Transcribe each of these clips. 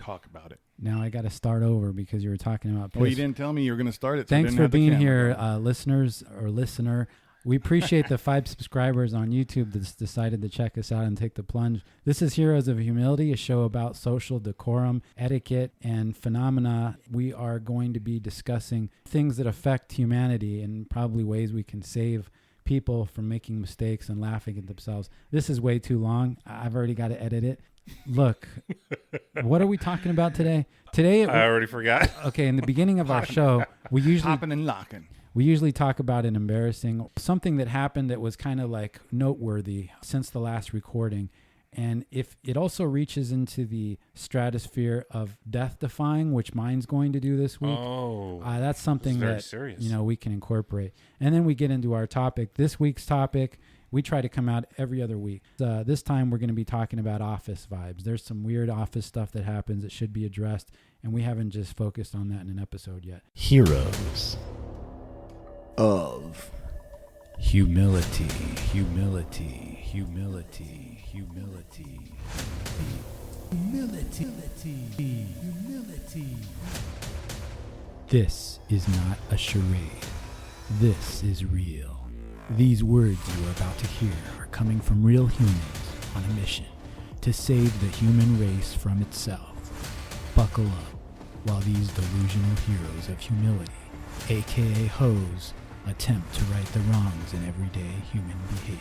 talk about it. Now I got to start over because you were talking about piss. Well, you didn't tell me you were going to start it. So Thanks for being here, listeners or listener. We appreciate the 5 subscribers on YouTube that's decided to check us out and take the plunge. This is Heroes of Humility, a show about social decorum, etiquette, and phenomena. We are going to be discussing things that affect humanity and probably ways we can save people from making mistakes and laughing at themselves. This is way too long. I've already got to edit it. Look, what are we talking about today? I already forgot. Okay, in the beginning of our show, we usually... Hopping and locking. We usually talk about an embarrassing, something that happened that was kind of like noteworthy since the last recording. And if it also reaches into the stratosphere of death defying, which mine's going to do this week, that's something that serious. We can incorporate. And then we get into our topic. This week's topic, we try to come out every other week. This time we're going to be talking about office vibes. There's some weird office stuff that happens that should be addressed, and we haven't just focused on that in an episode yet. Heroes of humility, humility, humility, humility, humility, humility. This is not a charade. This is real. These words you are about to hear are coming from real humans on a mission to save the human race from itself. Buckle up while these delusional heroes of humility, aka hoes, attempt to right the wrongs in everyday human behavior.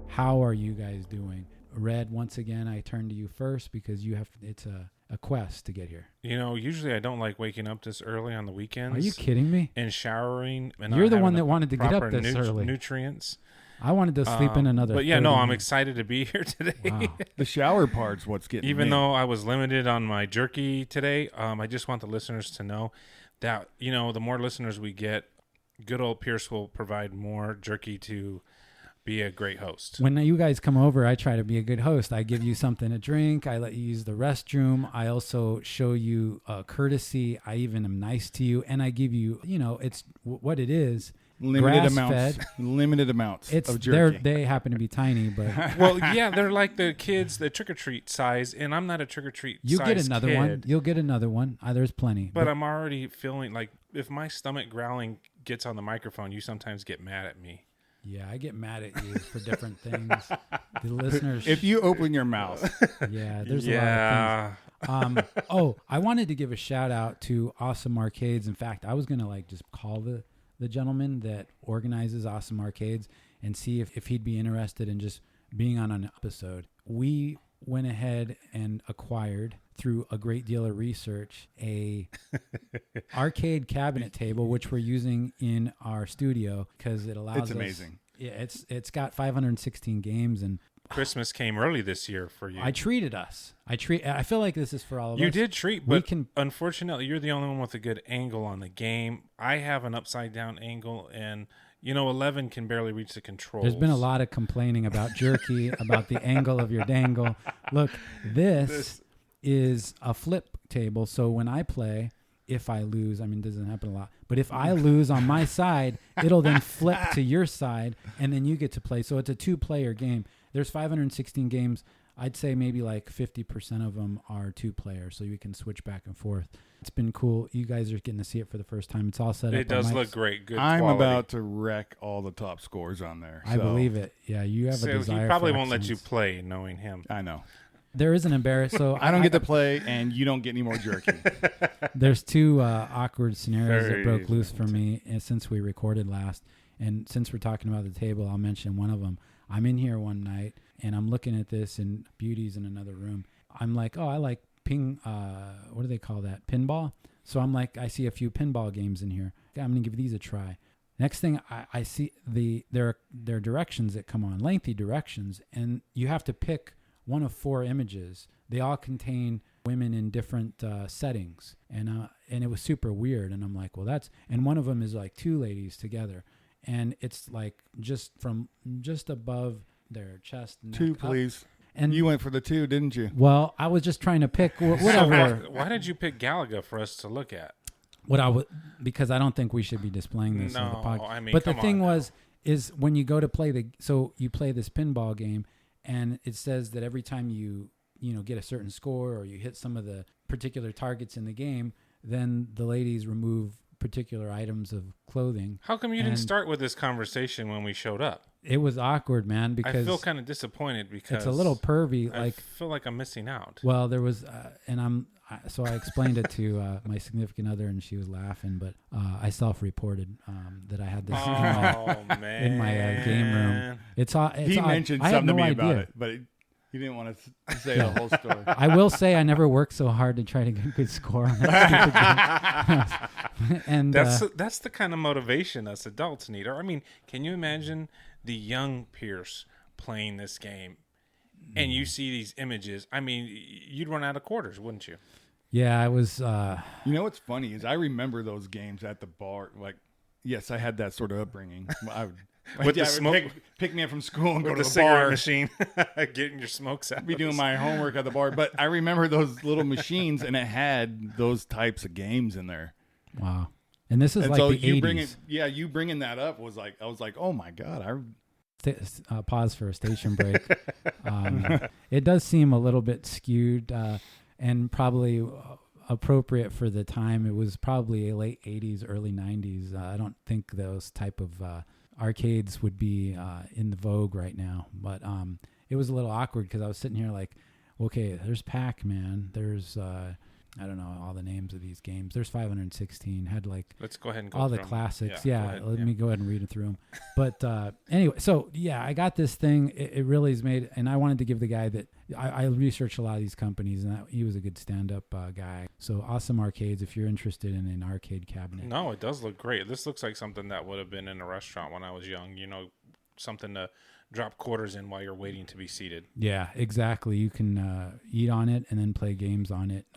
How are you guys doing? Red, once again, I turn to you first because it's a quest to get here. Usually I don't like waking up this early on the weekends. Are you kidding me? And showering. And you're the one that wanted to get up this early. Nutrients. I wanted to sleep in another. But I'm excited to be here today. Wow. The shower part's what's getting Even me. though I was limited on my jerky today, I just want the listeners to know that, the more listeners we get, good old Pierce will provide more jerky to be a great host. When you guys come over, I try to be a good host. I give you something to drink. I let you use the restroom. I also show you courtesy. I even am nice to you. And I give you, it's what it is. Limited amounts It's of jerky. They happen to be tiny, but well, yeah, they're like the kids, the trick or treat size, and I'm not a trick or treat. You get another kid, one. You'll get another one. There's plenty. But I'm already feeling like if my stomach growling gets on the microphone, you sometimes get mad at me. Yeah, I get mad at you for different things. The listeners. If you open your mouth. Yeah, there's a lot of things. I wanted to give a shout out to Awesome Arcades. In fact, I was going to just call the gentleman that organizes Awesome Arcades and see if he'd be interested in just being on an episode. We went ahead and acquired, through a great deal of research, a arcade cabinet table, which we're using in our studio because it allows us. It's amazing. Yeah, it's got 516 games, and Christmas came early this year for you. I treated us. I feel like this is for all of us. You did treat, but unfortunately, you're the only one with a good angle on the game. I have an upside down angle, and 11 can barely reach the controls. There's been a lot of complaining about jerky, about the angle of your dangle. Look, this is a flip table, so when I play, if I lose, it doesn't happen a lot, but if I lose on my side, it'll then flip to your side, and then you get to play. So it's a 2-player game. There's 516 games. I'd say maybe like 50% of them are 2-player, so you can switch back and forth. It's been cool. You guys are getting to see it for the first time. It's all set up. It does look great. Good I'm quality. about to wreck all the top scores on there. I believe it. Yeah, you have a desire. He probably for won't let you excellence. play, knowing him. I know. There is an embarrassment. So I don't get to play, and you don't get any more jerky. There's 2 awkward scenarios Very that broke loose for me since we recorded last. And since we're talking about the table, I'll mention one of them. I'm in here one night, and I'm looking at this, and Beauty's in another room. I'm like, I like what do they call that? Pinball? So I'm like, I see a few pinball games in here. I'm going to give these a try. Next thing I see, there are directions that come on, lengthy directions, and you have to pick one of 4 images. They all contain women in different settings, and it was super weird. And I'm like, well, and one of them is like 2 ladies together, and it's like just above their chest. 2, please. And You went for the 2, didn't you? well, I was just trying to pick whatever. Why did you pick Galaga for us to look at? What I would, because I don't think we should be displaying this on the No, podcast. I mean, but the come thing on was, is when you go to play you play this pinball game, and it says that every time you get a certain score or you hit some of the particular targets in the game, then the ladies remove particular items of clothing. How come you didn't start with this conversation when we showed up? It was awkward, man, because I feel kind of disappointed because it's a little pervy. I feel like I'm missing out. Well, there was, so I explained it to my significant other, and she was laughing. But I self-reported that I had this in my game room. It's He odd. mentioned I had something to no me about idea. it, but he didn't want to say the whole story. I will say I never worked so hard to try to get a good score on that stupid game. And That's the kind of motivation us adults need. Or I mean, can you imagine the young Pierce playing this game, and you see these images? I mean, you'd run out of quarters, wouldn't you? yeah, I was. You know what's funny is I remember those games at the bar. Like, yes, I had that sort of upbringing. I would, With the I would smoke- pick me up from school and go With to the the cigarette bar, machine, getting your smokes out. be doing my homework at the bar. But I remember those little machines, and it had those types of games in there. Wow. And this is And like so the you 80s. you bringing that up was like, I was like, oh my god, Pause for a station break. It does seem a little bit skewed and probably appropriate for the time. It was probably late 80s, early 90s. I don't think those type of arcades would be in the vogue right now. But it was a little awkward because I was sitting here like, okay, there's Pac-Man. There's, I don't know all the names of these games. There's 516. Had like Let's go ahead and go all the through 'em. classics. Go Yeah, ahead, let me go ahead and read it through them. But anyway, so yeah, I got this thing. It really is made, and I wanted to give the guy that I researched a lot of these companies, and he was a good stand-up guy. So Awesome Arcades, if you're interested in an arcade cabinet. No, it does look great. This looks like something that would have been in a restaurant when I was young. You know, something to drop quarters in while you're waiting to be seated. Yeah, exactly. You can eat on it and then play games on it.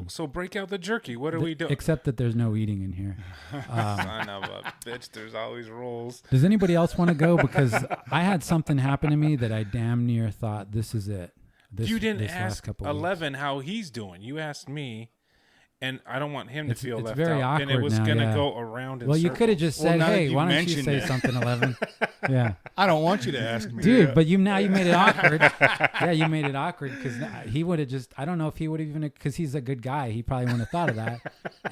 So break out the jerky. What are we doing? Except that there's no eating in here. Son of a bitch, there's always rules. Does anybody else want to go? Because I had something happen to me that I damn near thought, this is it. You didn't this last ask couple weeks. 11 how he's doing. You asked me, and I don't want him to feel It's left very out. And it awkward was now, going to yeah. go around in Well, you could have just Well, said, now that hey, you why don't you mentioned say it. something, 11? Yeah. I don't want you to ask me, Dude, but you made it awkward. Yeah, you made it awkward because he would have just, I don't know if he would have even, because he's a good guy. He probably wouldn't have thought of that.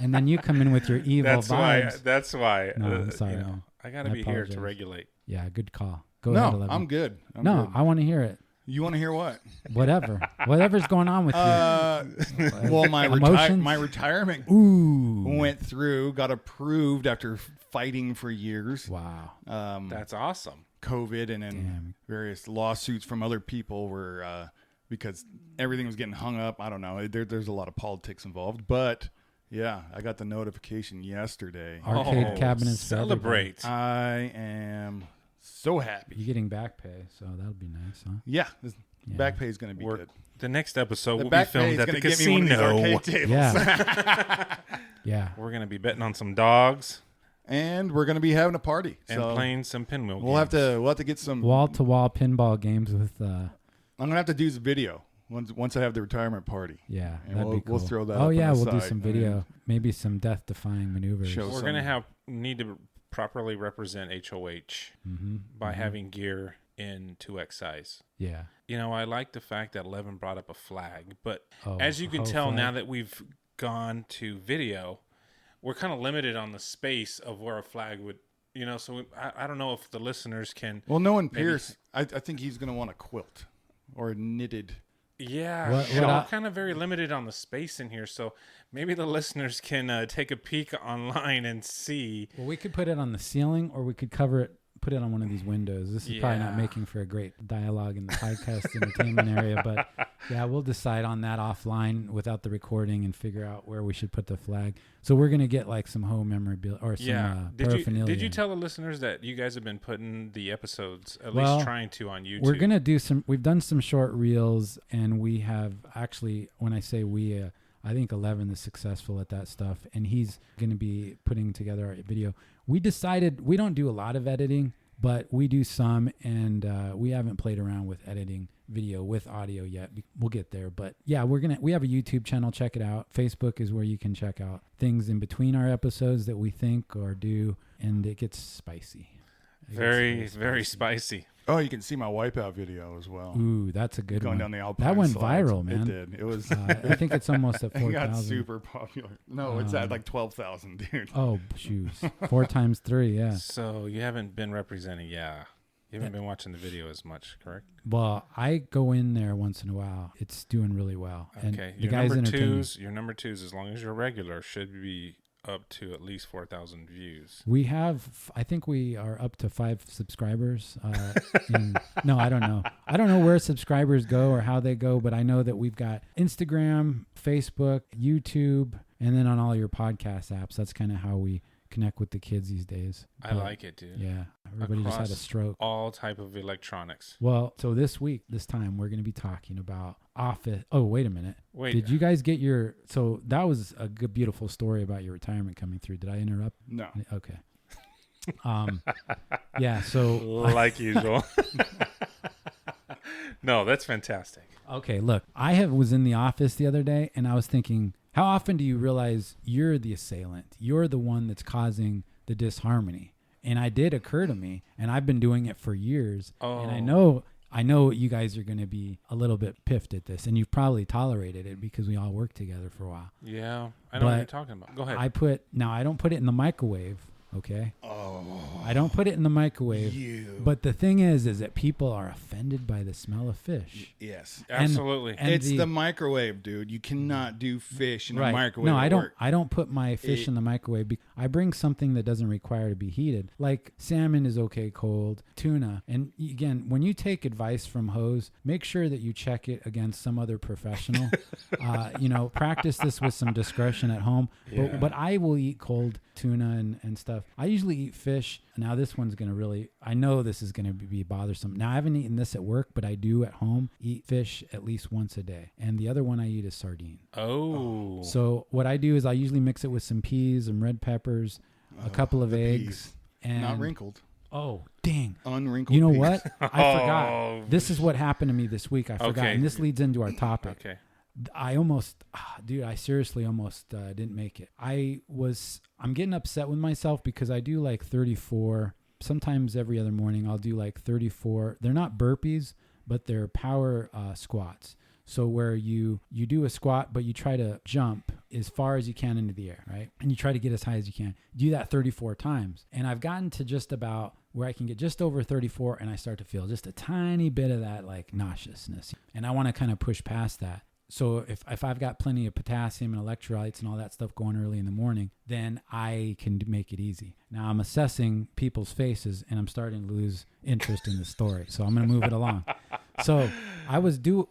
And then you come in with your evil vibes. That's why. No, I'm sorry, You know, man. I got to I be here apologize. to regulate. Yeah, good call. Go ahead, No, 11. I'm good. I'm no, good. I want to hear it. You want to hear what? Whatever. Whatever's going on with you. Well, my Emotions? my retirement Ooh. went through, got approved after fighting for years. Wow. That's awesome. COVID and then Damn. various lawsuits from other people were because everything was getting hung up. I don't know. There's a lot of politics involved, but yeah, I got the notification yesterday. Arcade cabinets. for everybody. Celebrate. I am so happy. You're getting back pay, so that'll be nice, huh? Yeah, this Yeah. back pay is going to be We're- good. The next episode The will be back pay filmed is at going the to get me one of these casino. arcade tables. Yeah. Yeah. We're going to be betting on some dogs And we're going to be having a party. and so playing some pinwheel we'll games. have to get some. Wall-to-wall pinball games with, I'm going to have to do some video once I have the retirement party. yeah, And that'd be cool. we'll throw that Oh, up on yeah, the we'll do side. some video. Maybe some death-defying maneuvers. Show We're some- going to need to properly represent HOH Mm-hmm. by having gear in 2X size. Yeah. You know, I like the fact that 11 brought up a flag, but Oh, as you can a tell flag. now that we've gone to video, we're kind of limited on the space of where a flag would, you know, so I don't know if the listeners can. Well, knowing maybe- Pierce, I think he's going to want a quilt or a knitted. Yeah, What we're I- kind of very limited on the space in here, so maybe the listeners can take a peek online and see. Well, we could put it on the ceiling, or we could cover it, put it on one of these windows. This is probably not Yeah. making for a great dialogue in the podcast entertainment area, but yeah, we'll decide on that offline without the recording and figure out where we should put the flag. So we're gonna get like some home memorabilia or some paraphernalia. Did you tell the listeners that you guys have been putting the episodes, at Well, least trying to, on YouTube? We're gonna do some. We've done some short reels, and we have actually. When I say we, I think 11 is successful at that stuff, and he's gonna be putting together our video. We decided we don't do a lot of editing, but we do some, and we haven't played around with editing video with audio yet. We'll get there, but yeah, we have a YouTube channel. Check it out. Facebook is where you can check out things in between our episodes that we think or do, and it gets spicy. Very spicy. Oh, you can see my wipeout video as well. Ooh, that's a good Going one. down the Alpine That went slides. viral, man. It did. It was. I think it's almost at it got 4,000. super popular. No, it's at like 12,000, dude. Oh, shoes. 4 times 3, yeah. So you haven't been representing, yeah. You haven't been watching the video as much, correct? Well, I go in there once in a while. It's doing really well. And Okay. the guy's entertaining. Your number twos, as long as you're regular, should be up to at least 4,000 views. We have, I think we are up to 5 subscribers. No, I don't know. I don't know where subscribers go or how they go, but I know that we've got Instagram, Facebook, YouTube, and then on all your podcast apps. That's kind of how we connect with the kids these days. I like it, dude. Yeah. Everybody just had a Across stroke. all type of electronics. Well, so this time, we're going to be talking about Office. Oh, wait a minute. Wait. Did you guys get your... So that was a good, beautiful story about your retirement coming through. Did I interrupt? No. Okay. Yeah, so... Like usual. No, that's fantastic. Okay, look. Was in the office the other day, and I was thinking, how often do you realize you're the assailant? You're the one that's causing the disharmony. And it did occur to me, and I've been doing it for years. Oh. And I know you guys are going to be a little bit piffed at this, and you've probably tolerated it because we all worked together for a while. Yeah, I know what you're talking about. Go ahead. I don't put it in the microwave, okay? Oh. I don't put it in the microwave. But the thing is that people are offended by the smell of fish. Yes. Absolutely. And It's the microwave, dude. You cannot do fish in a microwave. No, at I don't. work. I don't put my fish in the microwave. I bring something that doesn't require to be heated. Like salmon is okay cold, tuna. And again, when you take advice from Hose, make sure that you check it against some other professional. Practice this with some discretion at home. Yeah. But I will eat cold tuna and stuff. I usually eat fish. Now this one's going to really, I know this is going to be bothersome. Now I haven't eaten this at work, but I do at home eat fish at least once a day. And the other one I eat is sardine. Oh. So what I do is I usually mix it with some peas and red peppers, a couple of eggs. Peas. And Not wrinkled. Oh, dang. Unwrinkled. You know peas. what? I forgot. Oh. This is what happened to me this week. I forgot. Okay. And this leads into our topic. Okay. I seriously almost didn't make it. I'm getting upset with myself because I do like 34. Sometimes every other morning I'll do like 34. They're not burpees, but they're power squats. So where you do a squat, but you try to jump as far as you can into the air, right? And you try to get as high as you can. Do that 34 times. And I've gotten to just about where I can get just over 34 and I start to feel just a tiny bit of that like nauseousness. And I want to kind of push past that. So if I've got plenty of potassium and electrolytes and all that stuff going early in the morning, then I can make it easy. Now I'm assessing people's faces and I'm starting to lose interest in the story. So I'm going to move it along. So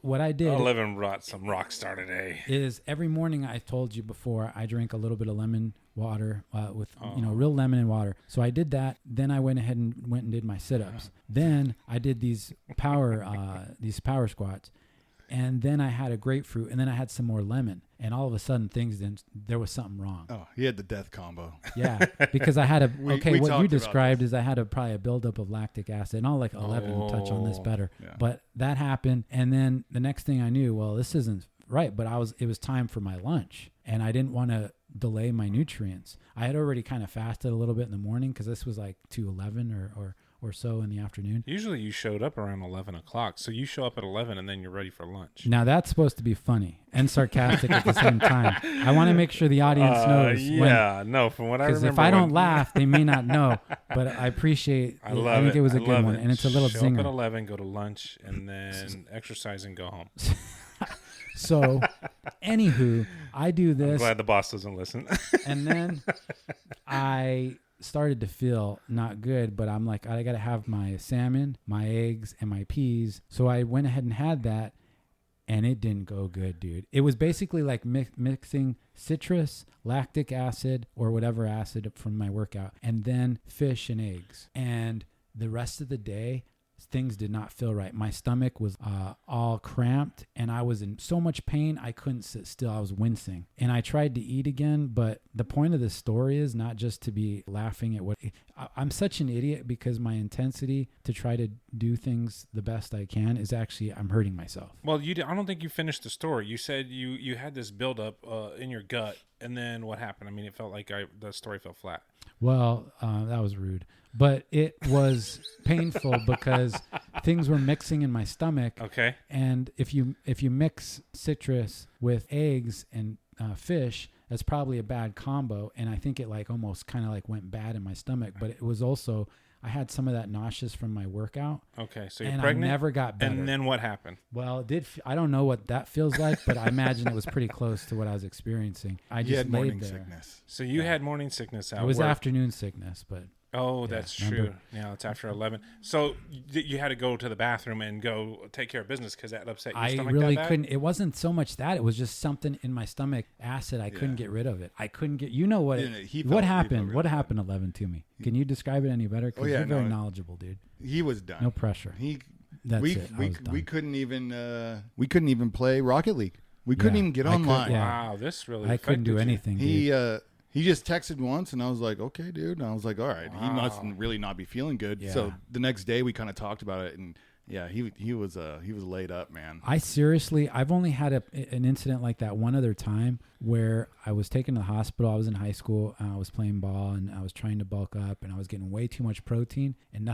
what I did. 11 brought some rock star today. Is every morning, I told you before, I drink a little bit of lemon water with real lemon and water. So I did that. Then I went ahead and did my sit-ups. Then I did these power squats. And then I had a grapefruit, and then I had some more lemon. And all of a sudden, there was something wrong. Oh, he had the death combo. Yeah, because I had what talked you about described is I had probably a buildup of lactic acid. And I'll 11 touch on this better. Yeah. But that happened. And then the next thing I knew, well, this isn't right. But it was time for my lunch. And I didn't want to delay my nutrients. I had already kind of fasted a little bit in the morning because this was like 2:11 or so in the afternoon. Usually you showed up around 11 o'clock. So you show up at 11 and then you're ready for lunch. Now that's supposed to be funny and sarcastic at the same time. I want to make sure the audience knows. From what I remember. Because if I don't laugh, they may not know. But I appreciate I love think it. it was a I good love one. it. And it's a little show zinger. up at 11, go to lunch, and then exercise and go home. So, anywho, I do I'm this. glad the boss doesn't listen. And then I started to feel not good, but I'm like, I got to have my salmon, my eggs, and my peas. So I went ahead and had that, and it didn't go good, dude. It was basically like mixing citrus, lactic acid, or whatever acid from my workout, and then fish and eggs. And the rest of the day, things did not feel right. My stomach was all cramped, and I was in so much pain I couldn't sit still. I was wincing, and I tried to eat again. But the point of this story is not just to be laughing at what I'm such an idiot, because my intensity to try to do things the best I can is actually I'm hurting myself. Well, I don't think you finished the story. You said you had this buildup in your gut, and then what happened? I mean, it felt like the story fell flat. Well, that was rude, but it was painful because things were mixing in my stomach. Okay. And if you mix citrus with eggs and fish, that's probably a bad combo. And I think it like almost kind of like went bad in my stomach, but it was also, I had some of that nauseous from my workout. Okay. So you're and pregnant. I never got better. And then what happened? Well, it did. I don't know what that feels like, but I imagine it was pretty close to what I was experiencing. I You just had laid morning there. sickness. So you had morning sickness at It was work. afternoon sickness, but Oh, that's remember? true. Yeah, it's after 11. So you had to go to the bathroom and go take care of business because that upset your I stomach really that bad? couldn't. It wasn't so much that. It was just something in my stomach, acid. I couldn't get rid of it. I couldn't get. You know what? Yeah, he What felt happened? really What bad. happened? 11 to me. Can you describe it any better? Because you're very no, knowledgeable, dude. He was done. No pressure. That's we it. I we was done. we couldn't even play Rocket League. We couldn't Yeah, even get I could- online. yeah. Wow, this really I couldn't do affected you. anything. Dude. He just texted once, and I was like, okay, dude. And I was like, all right, he must Wow. really not be feeling good. Yeah. So the next day we kind of talked about it, and yeah, he was laid up, man. I've only had an incident like that one other time where I was taken to the hospital. I was in high school. I was playing ball and I was trying to bulk up, and I was getting way too much protein, and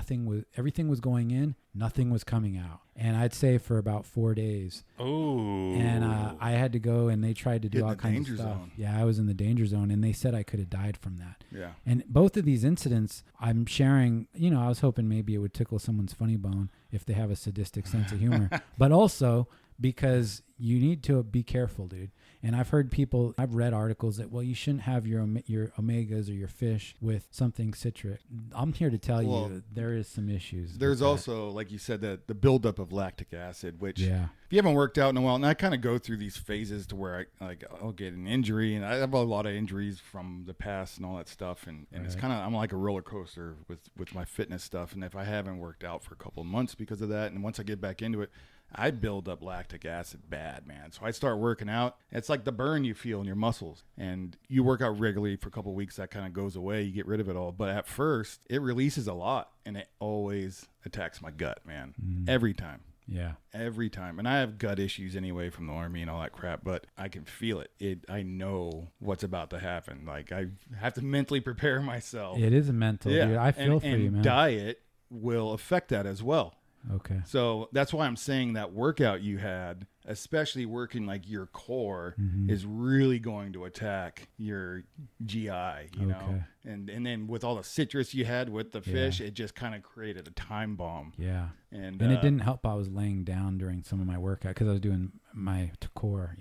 everything was going in, nothing was coming out. And I'd say for about 4 days. Oh. And I had to go, and they tried to do Get in all the kinds danger of stuff. zone. Yeah, I was in the danger zone, and they said I could have died from that. Yeah. And both of these incidents, I'm sharing, I was hoping maybe it would tickle someone's funny bone if they have a sadistic sense of humor, but also because you need to be careful, dude. And I've read articles that, well, you shouldn't have your omegas or your fish with something citric. I'm here to tell you there is some issues. There's with that. also, like you said, that the buildup of lactic acid, which Yeah. if you haven't worked out in a while, and I kind of go through these phases to where I'll get an injury, and I have a lot of injuries from the past and all that stuff, and it's kind of, I'm like a roller coaster with my fitness stuff, and if I haven't worked out for a couple of months because of that, and once I get back into it, I build up lactic acid bad, man. So I start working out. It's like the burn you feel in your muscles, and you work out regularly for a couple of weeks, that kind of goes away. You get rid of it all, but at first it releases a lot, and it always attacks my gut, man. Every time. Yeah. Every time. And I have gut issues anyway from the Army and all that crap, but I can feel it. I know what's about to happen. Like, I have to mentally prepare myself. It is mental, dude. I feel for you, man. Diet will affect that as well. Okay. So that's why I'm saying that workout you had, especially working like your core, is really going to attack your GI, you know? And then with all the citrus you had with the fish, it just kind of created a time bomb. Yeah. And it didn't help. I was laying down during some of my workout because I was doing my core,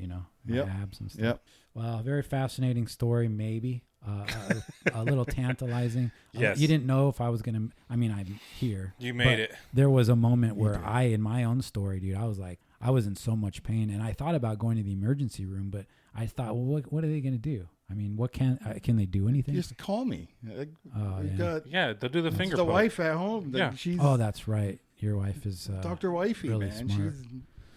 my abs and stuff. Yep. Well, very fascinating story, maybe. A little tantalizing. Yes. You didn't know if I was going to, I'm here. You made it. There was a moment where in my own story, dude, I was like, I was in so much pain, and I thought about going to the emergency room, but I thought, well, what are they going to do? I mean, what can they do anything? Just call me. We've got Yeah, they'll do the finger the poke. wife at home. Yeah. She's That's right. Your wife is Dr. Wifey, really man. smart. She's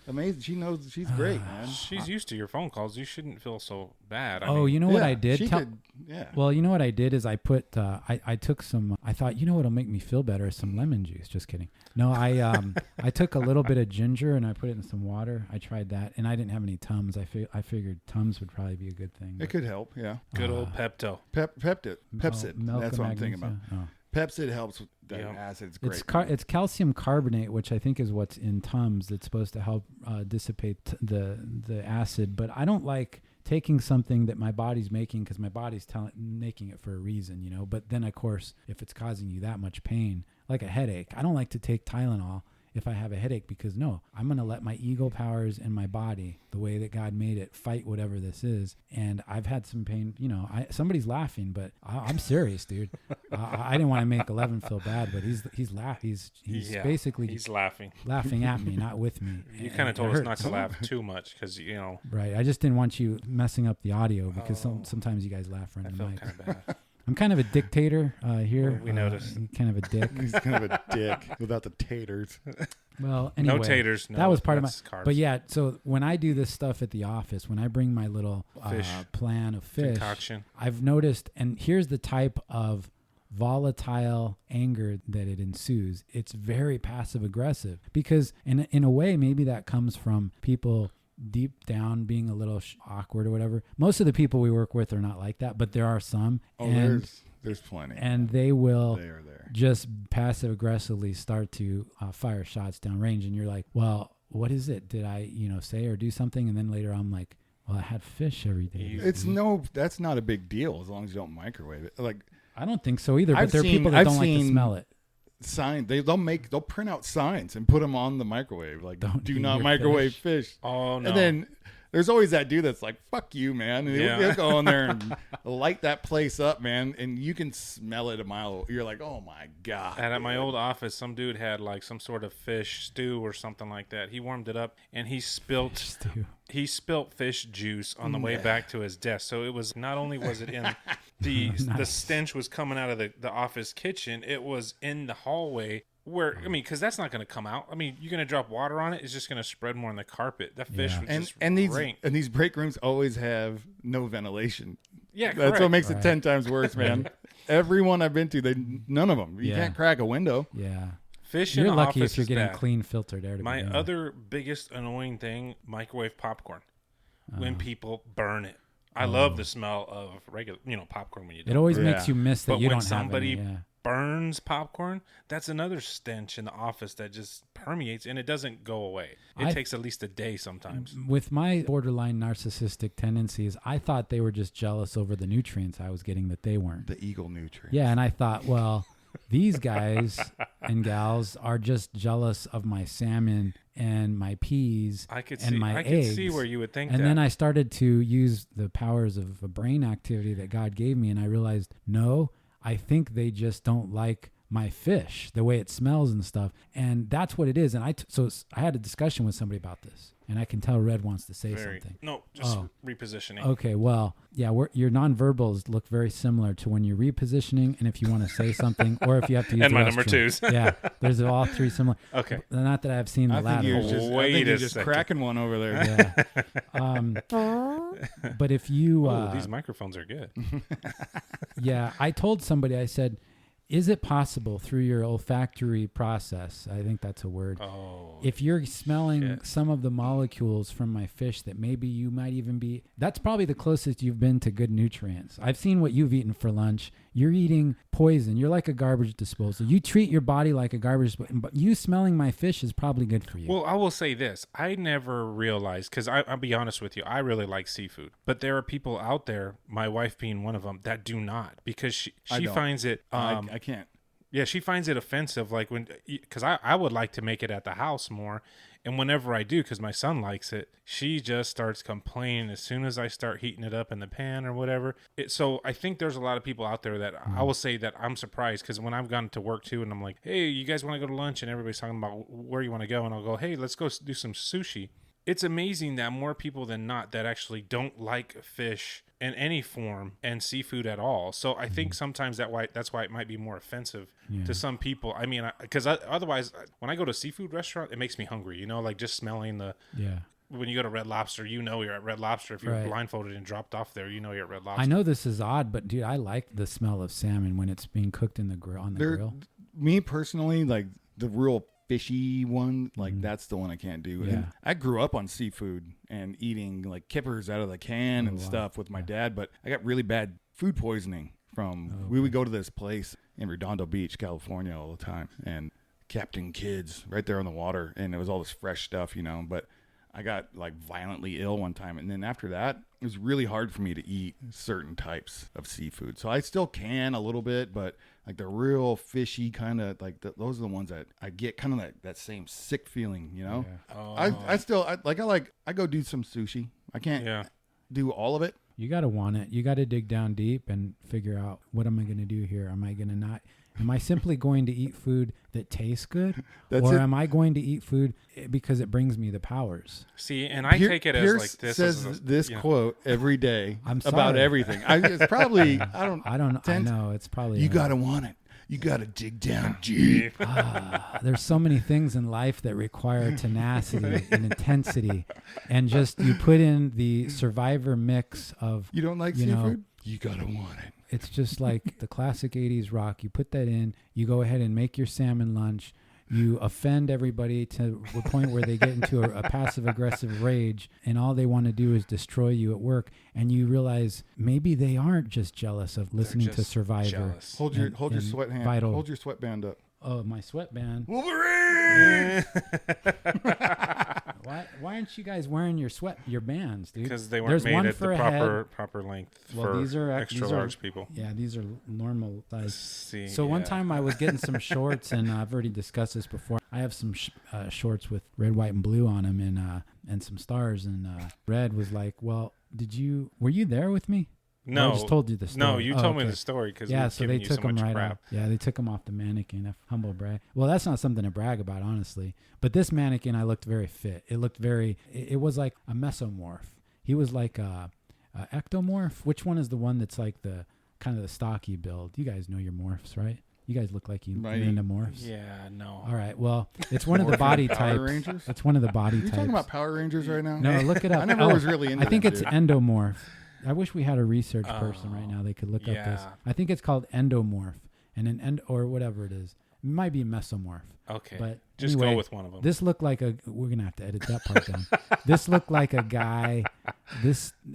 amazing. She knows. She's great, man. She's used to your phone calls. You shouldn't feel so bad. you know what I did? She could, yeah. Well, you know what I did is I put I took some. I thought, what'll make me feel better is some lemon juice. Just kidding. No, I took a little bit of ginger and I put it in some water. I tried that, and I didn't have any Tums. I figured Tums would probably be a good thing. It could help. Yeah. Good old Pepto. Pepsid. Milk That's of what I'm thinking about. magnesia? Oh. Pepsid helps with that Yeah. acid. It's great. It's calcium carbonate, which I think is what's in Tums. That's supposed to help dissipate the acid. But I don't like taking something that my body's making because my body's making it for a reason, But then, of course, if it's causing you that much pain, like a headache, I don't like to take Tylenol if I have a headache because, no, I'm going to let my ego powers in my body, the way that God made it, fight whatever this is. And I've had some pain. Somebody's laughing, but I'm serious, dude. I didn't want to make 11 feel bad, but he's laughing. He's basically He's laughing. laughing at me, not with me. You kind of told us not to laugh too much because, Right. I just didn't want you messing up the audio because sometimes you guys laugh I around the felt mic. kind of bad. I'm kind of a dictator here. We noticed. Kind of a dick. He's kind of a dick without the taters. Well, anyway, No taters. No, that was part of my. that's carbs. But yeah, so when I do this stuff at the office, when I bring my little Fish. plan of fish, Concoction. I've noticed, and here's the type of volatile anger that it ensues. It's very passive aggressive because in a way, maybe that comes from people deep down being a little awkward or whatever. Most of the people we work with are not like that, but there are some. Oh, and there's plenty. and they will They are there. just passive aggressively start to fire shots down range, and you're like, well, what is it? Did I say or do something? And then later I'm like, well, I had fish every day. That's not a big deal as long as you don't microwave it. Like, I don't think so either, but I've there are seen- people that I've don't like to seen- smell it. they'll print out signs and put them on the microwave, like, Don't do eat not your microwave fish. Oh no. And then there's always that dude that's like, fuck you, man. And Yeah. he'll go in there and light that place up, man. And you can smell it a mile. You're like, oh my God. And at my old office, some dude had like some sort of fish stew or something like that. He warmed it up and he spilt Stew. fish juice on the way back to his desk. So it was not only was it in the Nice. stench was coming out of the office kitchen, it was in the hallway where because that's not going to come out. I mean, you're going to drop water on it, it's just going to spread more on the carpet. That fish Yeah. was and just and these rank. and these break rooms always have no ventilation. Yeah, That's correct. what makes Right. it 10 times worse, man. Everyone I've been to, none of them. You Yeah. can't crack a window. Yeah. Fish in You're the lucky office if you're is getting bad. clean filtered air. To My begin with. other biggest annoying thing, microwave popcorn. When people burn it. I love the smell of regular, popcorn when you do It always Yeah. makes you miss that But you when don't somebody have any. Yeah. burns popcorn, that's another stench in the office that just permeates and it doesn't go away. It takes at least a day sometimes. With my borderline narcissistic tendencies, I thought they were just jealous over the nutrients I was getting that they weren't. The eagle nutrient. Yeah, and I thought, well, these guys and gals are just jealous of my salmon and my peas I could and see my I could eggs. see where you would think And that. then I started to use the powers of a brain activity that God gave me, and I realized, no, I think they just don't like my fish, the way it smells and stuff. And that's what it is. And I had a discussion with somebody about this, and I can tell Red wants to say something. No, just Oh. repositioning. Okay, well, yeah, your nonverbals look very similar to when you're repositioning, and if you want to say something, or if you have to use And the my number restroom. twos. Yeah, there's all three similar. Okay. Not that I've seen the I think latter. you're just, Wait a just second. cracking one over there. Yeah. But if you, Oh, these microphones are good. yeah, I told somebody, I said, is it possible through your olfactory process, I think that's a word, Oh. if you're smelling shit. some of the molecules from my fish, that maybe you might even be, that's probably the closest you've been to good nutrients. I've seen what you've eaten for lunch. You're eating poison. You're like a garbage disposal. You treat your body like a garbage disposal, but you smelling my fish is probably good for you. Well, I will say this. I never realized, because I'll be honest with you, I really like seafood. But there are people out there, my wife being one of them, that do not. Because she don't. finds it... I can't. Yeah, she finds it offensive, like because I would like to make it at the house more, and whenever I do, because my son likes it, she just starts complaining as soon as I start heating it up in the pan or whatever. So I think there's a lot of people out there that I will say that I'm surprised, because when I've gone to work too, and I'm like, hey, you guys want to go to lunch, and everybody's talking about where you want to go, and I'll go, hey, let's go do some sushi. It's amazing that more people than not that actually don't like fish in any form and seafood at all. So I think sometimes that's why it might be more offensive to some people. I mean, because otherwise, when I go to a seafood restaurant, it makes me hungry. Like just smelling yeah. when you go to Red Lobster, you're at Red Lobster. If you're Right. blindfolded and dropped off there, you're at Red Lobster. I know this is odd, but dude, I like the smell of salmon when it's being cooked in the grill on the grill. Me personally, like the real fishy one, like that's the one I can't do. Yeah. And I grew up on seafood and eating like kippers out of the can and stuff with my dad, but I got really bad food poisoning from we would go to this place in Redondo Beach, California all the time, and Captain Kids right there on the water, and it was all this fresh stuff, but I got like violently ill one time, and then after that it was really hard for me to eat certain types of seafood. So I still can a little bit, but like the real fishy kind of like those are the ones that I get kind of that same sick feeling, I go do some sushi. I can't do all of it. You got to want it. You got to dig down deep and figure out, what am I going to do here? Am I going to not? Am I simply going to eat food that tastes good? That's or it. am I going to eat food because it brings me the powers? See, and I take it as Pierce like this says is this quote every day I'm about sorry. everything. It's probably I know it's probably You gotta want it. You gotta dig down deep. there's so many things in life that require tenacity and intensity, and just you put in the Survivor mix of You don't like You know, seafood? You gotta want it. it's just like the classic 80s rock. You put that in, you go ahead and make your salmon lunch. You offend everybody to the point where they get into a passive-aggressive rage, and all they want to do is destroy you at work. And you realize maybe they aren't just jealous of listening to just Survivor. jealous. Hold your and sweat hand. Vital. Hold your sweatband up. Oh, my sweatband. Wolverine. Why aren't you guys wearing your bands, dude? because they weren't There's made one at for the a head. proper length Well, for these are extra large people. Yeah, these are normal size. See, So one yeah. time I was getting some shorts, and I've already discussed this before. I have some shorts with red, white, and blue on them, and some stars. And Red was like, "Well, were you there with me?" No, I just told you the story. no, you Oh, told me okay. the story because Yeah, we so giving they you took so them much right crap. off. Yeah, they took them off the mannequin. A humble brag. Well, that's not something to brag about, honestly. But this mannequin, I looked very fit. It looked very. It was like a mesomorph. He was like a ectomorph. Which one is the one that's like the kind of the stocky build? You guys know your morphs, right? You guys look like you're Mighty. into morphs. Yeah, no. All right. Well, it's one of the Morphin' body Power types. Rangers? It's one of the body Are you types. talking about Power Rangers right now? No, look it up. I never was really into I think them, it's dude. endomorph. I wish we had a research person right Oh, now. They could look up this. yeah. I think it's called endomorph, and or whatever it is. It might be mesomorph. Okay, But just anyway, go with one of them. This looked like we're gonna have to edit that part down. This looked like a guy.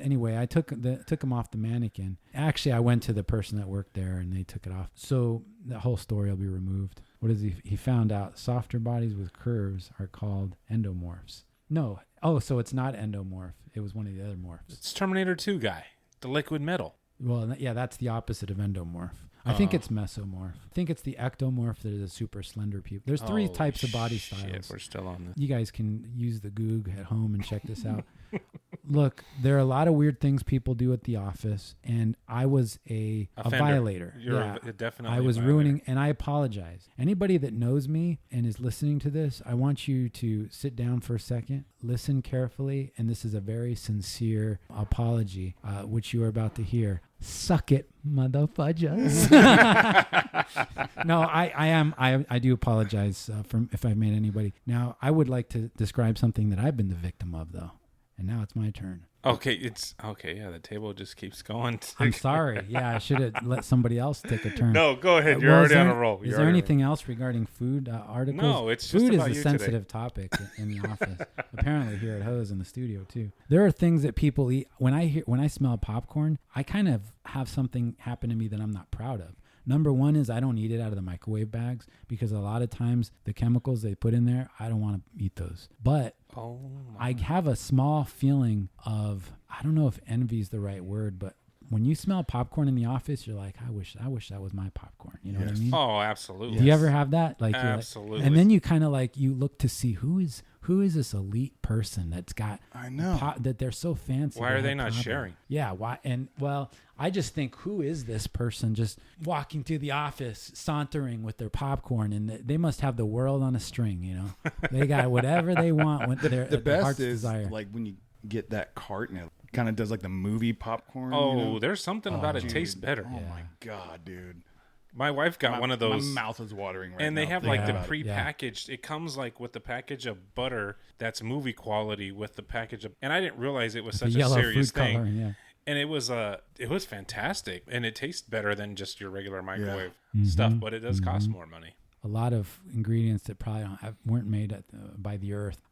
Anyway, I took him off the mannequin. Actually, I went to the person that worked there, and they took it off. So the whole story will be removed. What is he found out? Softer bodies with curves are called endomorphs. No. Oh, so it's not endomorph. It was one of the other morphs. It's Terminator 2 guy, the liquid metal. Well, yeah, that's the opposite of endomorph. I think it's mesomorph. I think it's the ectomorph that is a super slender people. There's three Holy types of body shit, styles. we're still on this. You guys can use the Goog at home and check this out. Look, there are a lot of weird things people do at the office, and I was a Offender. violator. You're definitely I was a violator. ruining, and I apologize. Anybody that knows me and is listening to this, I want you to sit down for a second, listen carefully, and this is a very sincere apology, which you are about to hear. Suck it, motherfudgers. No, I do apologize if I've made anybody. Now, I would like to describe something that I've been the victim of, though. And now it's my turn. Okay, yeah, the table just keeps going. I'm sorry. Yeah, I should have let somebody else take a turn. No, go ahead. You're Well, already on a roll. Is there anything else regarding food articles? No, it's just food about is a you sensitive topic in the office. Apparently here at Hose in the studio too. There are things that people eat. When I smell popcorn, I kind of have something happen to me that I'm not proud of. Number one is I don't eat it out of the microwave bags because a lot of times the chemicals they put in there, I don't want to eat those. But Oh, I have a small feeling of, I don't know if envy is the right word, but when you smell popcorn in the office, you're like, I wish that was my popcorn. You know what I Yes. mean? oh, absolutely. Do you ever have that? Like, you're like- Absolutely. and then you kind of like, you look to see who is this elite person that's got I know. that they're so fancy. Why are have they not popcorn. sharing? Yeah. Why? And well, I just think, who is this person just walking through the office, sauntering with their popcorn, and they must have the world on a string. You know, they got whatever they want. When The their best heart's is desire. like when you get that cart and it kind of does like the movie popcorn. Oh, you know? there's something about it Dude. tastes better. Oh Yeah. my god, dude! My wife got one of those. My mouth is watering right And now. they have thinking like the about it. pre-packaged. It comes like with the package of butter that's movie quality with the package of. And I didn't realize it was the such a yellow serious food thing. coloring. Yeah. And it was fantastic, and it tastes better than just your regular microwave Mhm. stuff. But it does cost more money. A lot of ingredients that probably weren't made by the earth.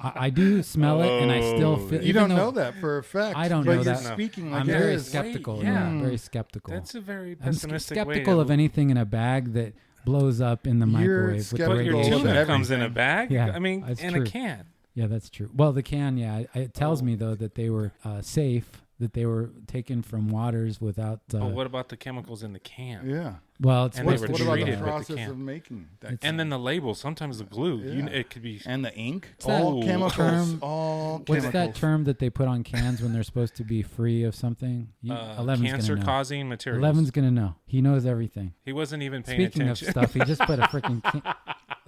I do smell it, and I still feel. You even don't though know that for a fact. I don't but know you're that. speaking like I'm it very is. skeptical. Wait, Yeah, yeah. very skeptical. That's a very I'm pessimistic skeptical way of anything in a bag that blows up in the You're microwave with the skeptical But your of radiation. tuna everything. comes in a bag. Yeah, I mean, that's in true. a can. Yeah, that's true. Well, the can, yeah, it tells me though that they were safe. that they were taken from waters without. But what about the chemicals in the can? Yeah. Well, it's And they supposed were to What be. about the treated with the process can. of making that? And then the label, sometimes the glue, Yeah. it could be. And the ink, that all chemicals, term? all What's chemicals. that term that they put on cans when they're supposed to be free of something? Eleven's gonna know. Cancer-causing materials. 11's gonna know. He knows everything. He wasn't even paying Speaking attention. of stuff, he just put a freaking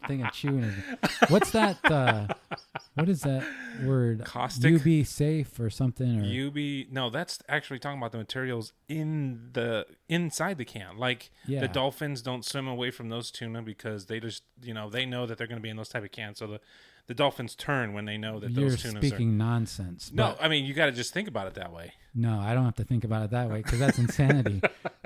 thing of chewing. What's that? What is that word? Caustic? UV safe or something? Or No, that's actually talking about the materials inside the can. Like Yeah. the dolphins don't swim away from those tuna because they just they know that they're going to be in those type of cans. So the dolphins turn when they know that you're those tunas speaking nonsense. are. No, but- I mean you got to just think about it that way. No, I don't have to think about it that way because that's insanity.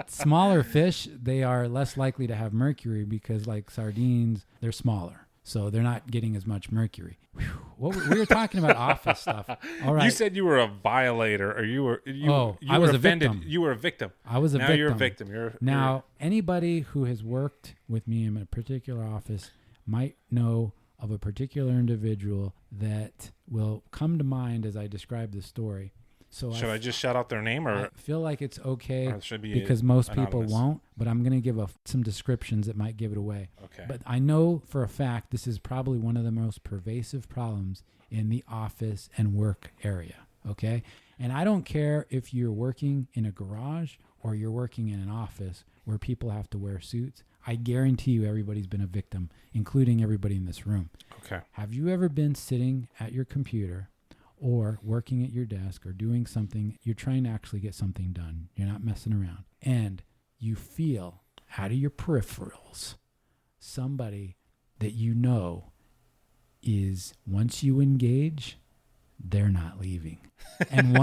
Smaller fish, they are less likely to have mercury because, like sardines, they're smaller, so they're not getting as much mercury. Whew. We were talking about office stuff. All right, You said you were a violator, or you were I was a offended. victim. You were a victim. I was a now victim. you're a victim. Now, anybody who has worked with me in a particular office might know of a particular individual that will come to mind as I describe the story. So should I just shout out their name, or I feel like it's okay or it should be because most people anonymous? won't, but I'm going to give some descriptions that might give it away. Okay. But I know for a fact this is probably one of the most pervasive problems in the office and work area, okay? And I don't care if you're working in a garage or you're working in an office where people have to wear suits. I guarantee you everybody's been a victim, including everybody in this room. Okay. Have you ever been sitting at your computer or working at your desk or doing something, you're trying to actually get something done, you're not messing around, and you feel out of your peripherals somebody that you know is, once you engage, they're not leaving. And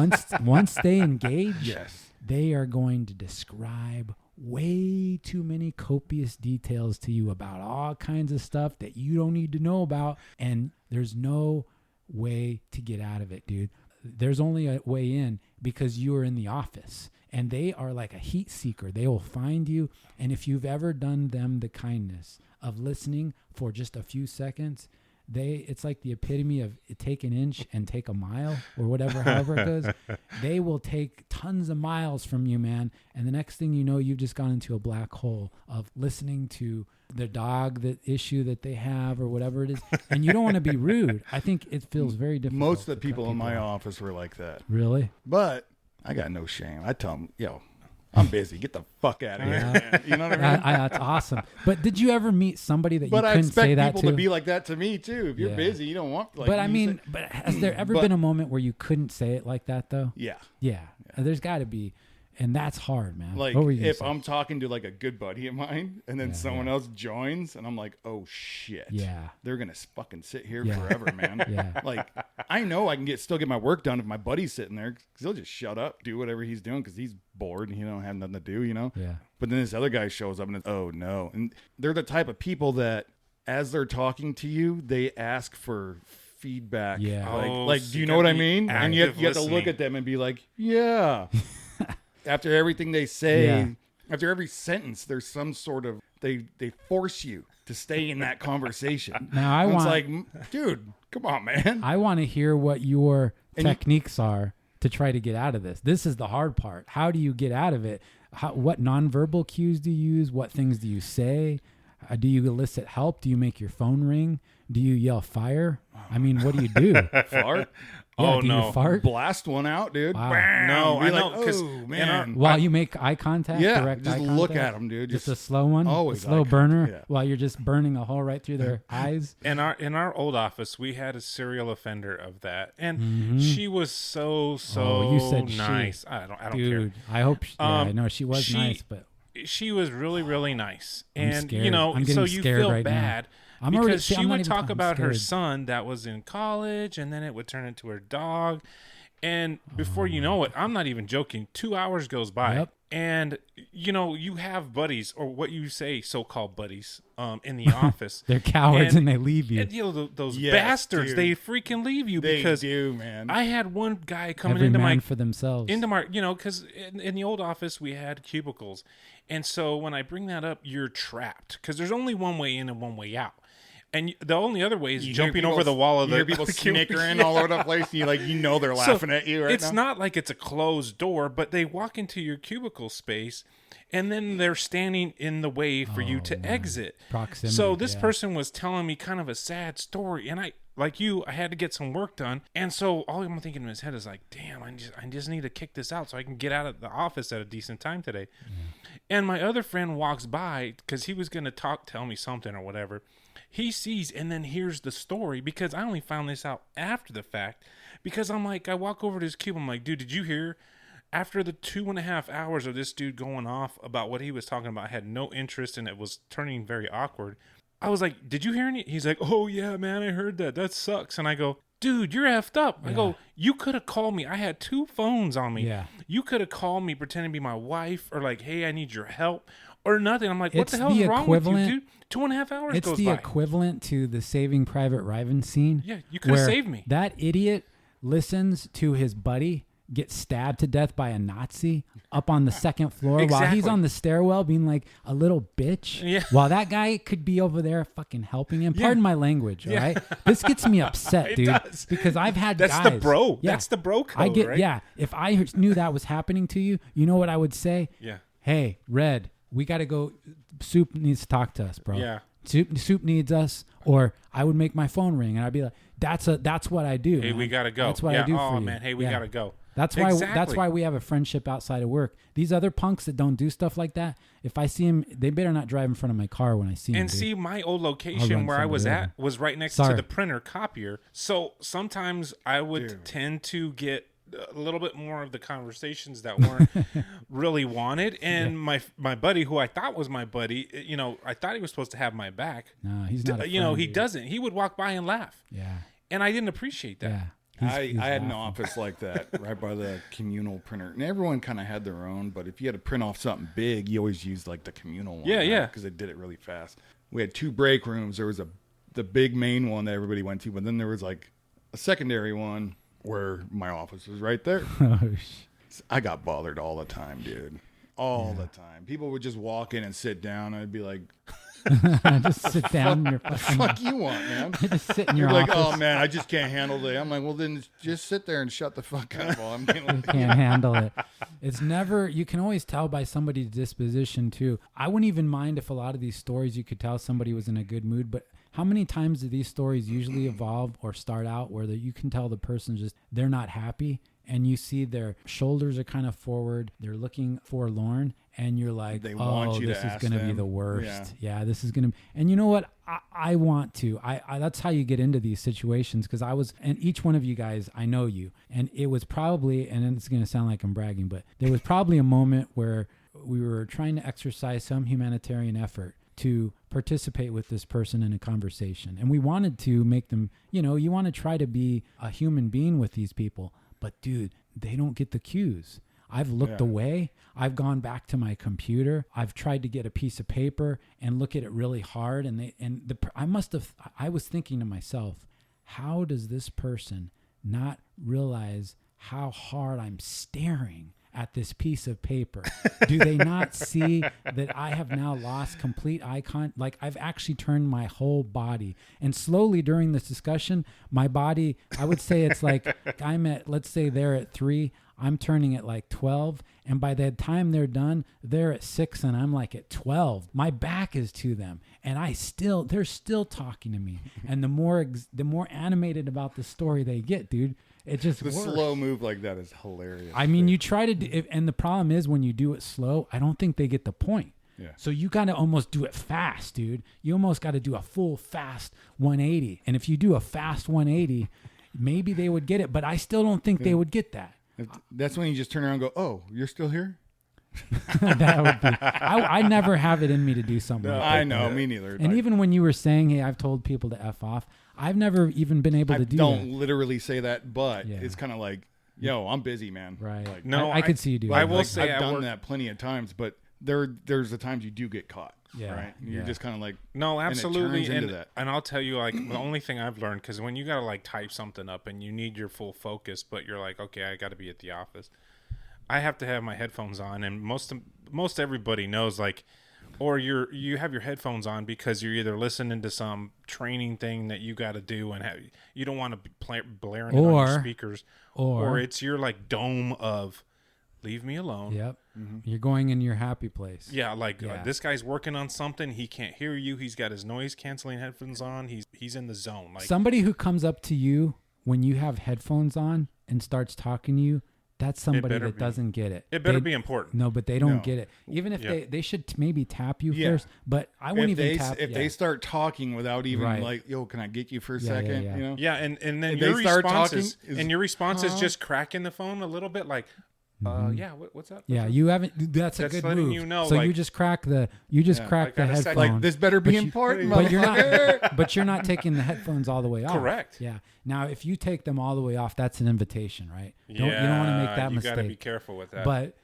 once they engage, Yes. they are going to describe way too many copious details to you about all kinds of stuff that you don't need to know about, and there's no way to get out of it, dude. There's only a way in because you are in the office, and they are like a heat seeker. They will find you, and if you've ever done them the kindness of listening for just a few seconds, it's like the epitome of take an inch and take a mile, or whatever, however it goes. They will take tons of miles from you, man. And the next thing you know, you've just gone into a black hole of listening to the dog issue that they have or whatever it is. And you don't want to be rude. I think it feels very difficult. Most of the to cut people in my off. office were like that. Really? But I got no shame. I tell them, yo, I'm busy. Get the fuck out of here, man. You know what I mean? That's awesome. But did you ever meet somebody that But you I couldn't say expect that people to? to be like that to me too. If you're Yeah. busy, you don't want. Like, but I you mean, say- but has there ever But- been a moment where you couldn't say it like that though? yeah. Yeah. There's got to be. And that's hard, man. Like what were you gonna if say? I'm talking to like a good buddy of mine, and then Yeah, someone else joins, and I'm like, oh shit, Yeah. they're gonna fucking sit here Yeah. forever, man. Yeah. Like I know I can still get my work done if my buddy's sitting there, because he'll just shut up, do whatever he's doing, because he's bored and he don't have nothing to do, you know. Yeah. But then this other guy shows up, and it's, oh no, and they're the type of people that, as they're talking to you, they ask for feedback. Yeah. Like, so do you you know gotta what I be mean? And you have to active look listening. at them and be like, yeah. After everything they say, Yeah. after every sentence, there's some sort of they force you to stay in that conversation. Now I And want it's like, dude, come on, man. I want to hear what your And you- techniques are to try to get out of this. This is the hard part. How do you get out of it? What nonverbal cues do you use? What things do you say? Do you elicit help? Do you make your phone ring? Do you yell fire? I mean, what do you do? Fart, Oh, do no. you fart? blast one out, dude. Wow. Bam. No, Be I like, know, 'cause oh in man. While you make eye contact, Yeah, direct just eye look contact? at 'em, dude. Just a Just slow one, always a slow eye burner, contact, yeah. while you're just burning a hole right through their eyes. In our old office, we had a serial offender of that, and she was so Oh, you said she. nice. I don't care. Dude, I hope. I know she was she- nice, but She was really, really nice, I'm and scared. you know, I'm so getting you scared feel right now. bad I'm already- because see, she I'm not would even talk talking about her scared. son that was in college, and then it would turn into her dog, and before you know it, I'm not even joking. 2 hours goes by, Yep. and you know, you have buddies, or what you say, so-called buddies, in the office. they're cowards and And- they leave you. And, you know, those Yes, bastards, dude. they freaking leave you They because do, man. I had one guy coming Every into man my for themselves. you know, because in the old office we had cubicles, and so when I bring that up, you're trapped because there's only one way in and one way out. And the only other way is You jumping hear over people- the wall of you the hear people the cubicle. snickering all over the place. And you know they're laughing at you right It's now. not like it's a closed door, but they walk into your cubicle space, and then they're standing in the way for you to exit. Proximity, So this yeah. person was telling me kind of a sad story, and I, like you, I had to get some work done, and so all I'm thinking in his head is like, damn, I just need to kick this out so I can get out of the office at a decent time today. And my other friend walks by because he was going to tell me something or whatever. He sees and then hears the story, because I only found this out after the fact, because I'm like, I walk over to his cube. I'm like, dude, did you hear? After the 2.5 hours of this dude going off about what he was talking about, I had no interest and it was turning very awkward. I was like, did you hear any? He's like, oh yeah, man, I heard that. That sucks. And I go, dude, you're effed up. I go, you could have called me. I had 2 phones on me. Yeah. You could have called me pretending to be my wife, or like, hey, I need your help, or nothing. I'm like, what It's the hell's the wrong with you, equivalent- dude? 2.5 hours It's goes the by. equivalent to the Saving Private Ryan scene. Yeah, you could have where saved me. That idiot listens to his buddy get stabbed to death by a Nazi up on the second floor while he's Exactly. on the stairwell being like a little bitch. Yeah. While that guy could be over there fucking helping him. Pardon my language, all right? This gets me upset, It dude. does. Because I've had That's guys. the bro. Yeah. That's the bro code, I get, right? yeah. If I knew that was happening to you, you know what I would say? Yeah. Hey, Red, we got to go. Soup needs to talk to us, bro. Yeah. Soup needs us. Or I would make my phone ring and I'd be like, that's what I do. Hey, man. we gotta go. That's what yeah. I do oh for you. man, hey, we Yeah. gotta go. That's why Exactly. we have a friendship outside of work. These other punks that don't do stuff like that, if I see them, they better not drive in front of my car when I see them. And see, my old I'll location run where I was somebody at was right next Sorry. to the printer copier. So sometimes I would Dude. tend to get a little bit more of the conversations that weren't really wanted. And my buddy, who I thought was my buddy, I thought he was supposed to have my back. No, he's not. A He friend, dude. doesn't. He would walk by and laugh. Yeah, And I didn't appreciate that. yeah. I He's had an laughing. office like that right by the communal printer, and everyone kind of had their own. But if you had to print off something big, you always used like the communal one. Yeah. because they did it really fast. We had 2 break rooms. There was the big main one that everybody went to, but then there was like a secondary one where my office was right there. Oh, I got bothered all the time, dude. All the time. People would just walk in and sit down. I'd be like, just sit down in your fucking. "Fuck you want, man?" Just sit in your You're like, office. "Oh man, I just can't handle it." I'm like, "Well, then just sit there and shut the fuck up." While I'm dealing with Can't handle it. It's never. You can always tell by somebody's disposition too. I wouldn't even mind if a lot of these stories you could tell somebody was in a good mood, but how many times do these stories usually evolve or start out where you can tell the person just they're not happy, and you see their shoulders are kind of forward, they're looking forlorn, and you're like, They oh, want you to this is ask going to be them. the worst. Yeah. Yeah, this is going to. And you know what? I want to. I that's how you get into these situations, because I was, and each one of you guys, I know you, and it was probably, and it's going to sound like I'm bragging, but there was probably a moment where we were trying to exercise some humanitarian effort to participate with this person in a conversation. And we wanted to make them, you want to try to be a human being with these people. But dude, they don't get the cues. I've looked Yeah. away. I've gone back to my computer. I've tried to get a piece of paper and look at it really hard. I was thinking to myself, how does this person not realize how hard I'm staring at this piece of paper? Do they not see that I have now lost complete eye contact? Like, I've actually turned my whole body, and slowly during this discussion, my body, I would say it's like I'm at, let's say they're at 3, I'm turning at like 12, and by the time they're done, they're at 6 and I'm like at 12. My back is to them, and they're still talking to me. And the more animated about the story they get, dude, it just the works. slow move like that is hilarious. I mean, you try to do, and the problem is when you do it slow, I don't think they get the point. Yeah. So you got to almost do it fast, dude. You almost got to do a full fast 180. And if you do a fast 180, maybe they would get it, but I still don't think they would get that. That's when you just turn around and go, "Oh, you're still here?" That would be. I never have it in me to do something. like that. I know, me neither. And even when you were saying, "Hey, I've told people to f off," I've never even been able I to do don't that. literally say that, but Yeah. it's kind of like, "Yo, I'm busy, man." Right. Like, No, I could see you do I that. will like, say I've I done work- that plenty of times, but there's the times you do get caught. Yeah, Right. You're yeah. just kind of like, No, and it absolutely, turns into that. and I'll tell you, like, the only thing I've learned, because when you gotta like type something up and you need your full focus, but you're like, okay, I got to be at the office, I have to have my headphones on, and most everybody knows, like, or you have your headphones on because you're either listening to some training thing that you got to do and you don't want to be blaring it on your speakers, or it's your like dome of leave me alone. Yep. You're going in your happy place. Yeah, like this guy's working on something. He can't hear you. He's got his noise canceling headphones on. He's in the zone. Like somebody who comes up to you when you have headphones on and starts talking to you, that's somebody that doesn't get it. It better be important. No, but they don't get it. Even if they should maybe tap you first, but I won't even tap. If they start talking without even like, yo, can I get you for a second? Yeah. You know? Yeah, and then your response is just cracking the phone a little bit, like, what's up? Yeah, you haven't. That's a good move. You know, so like, you just crack the headphone. Like this better be important. But you're not. But you're not taking the headphones all the way off. Correct. Yeah. Now, if you take them all the way off, that's an invitation, right? You don't want to make that mistake. You got to be careful with that. But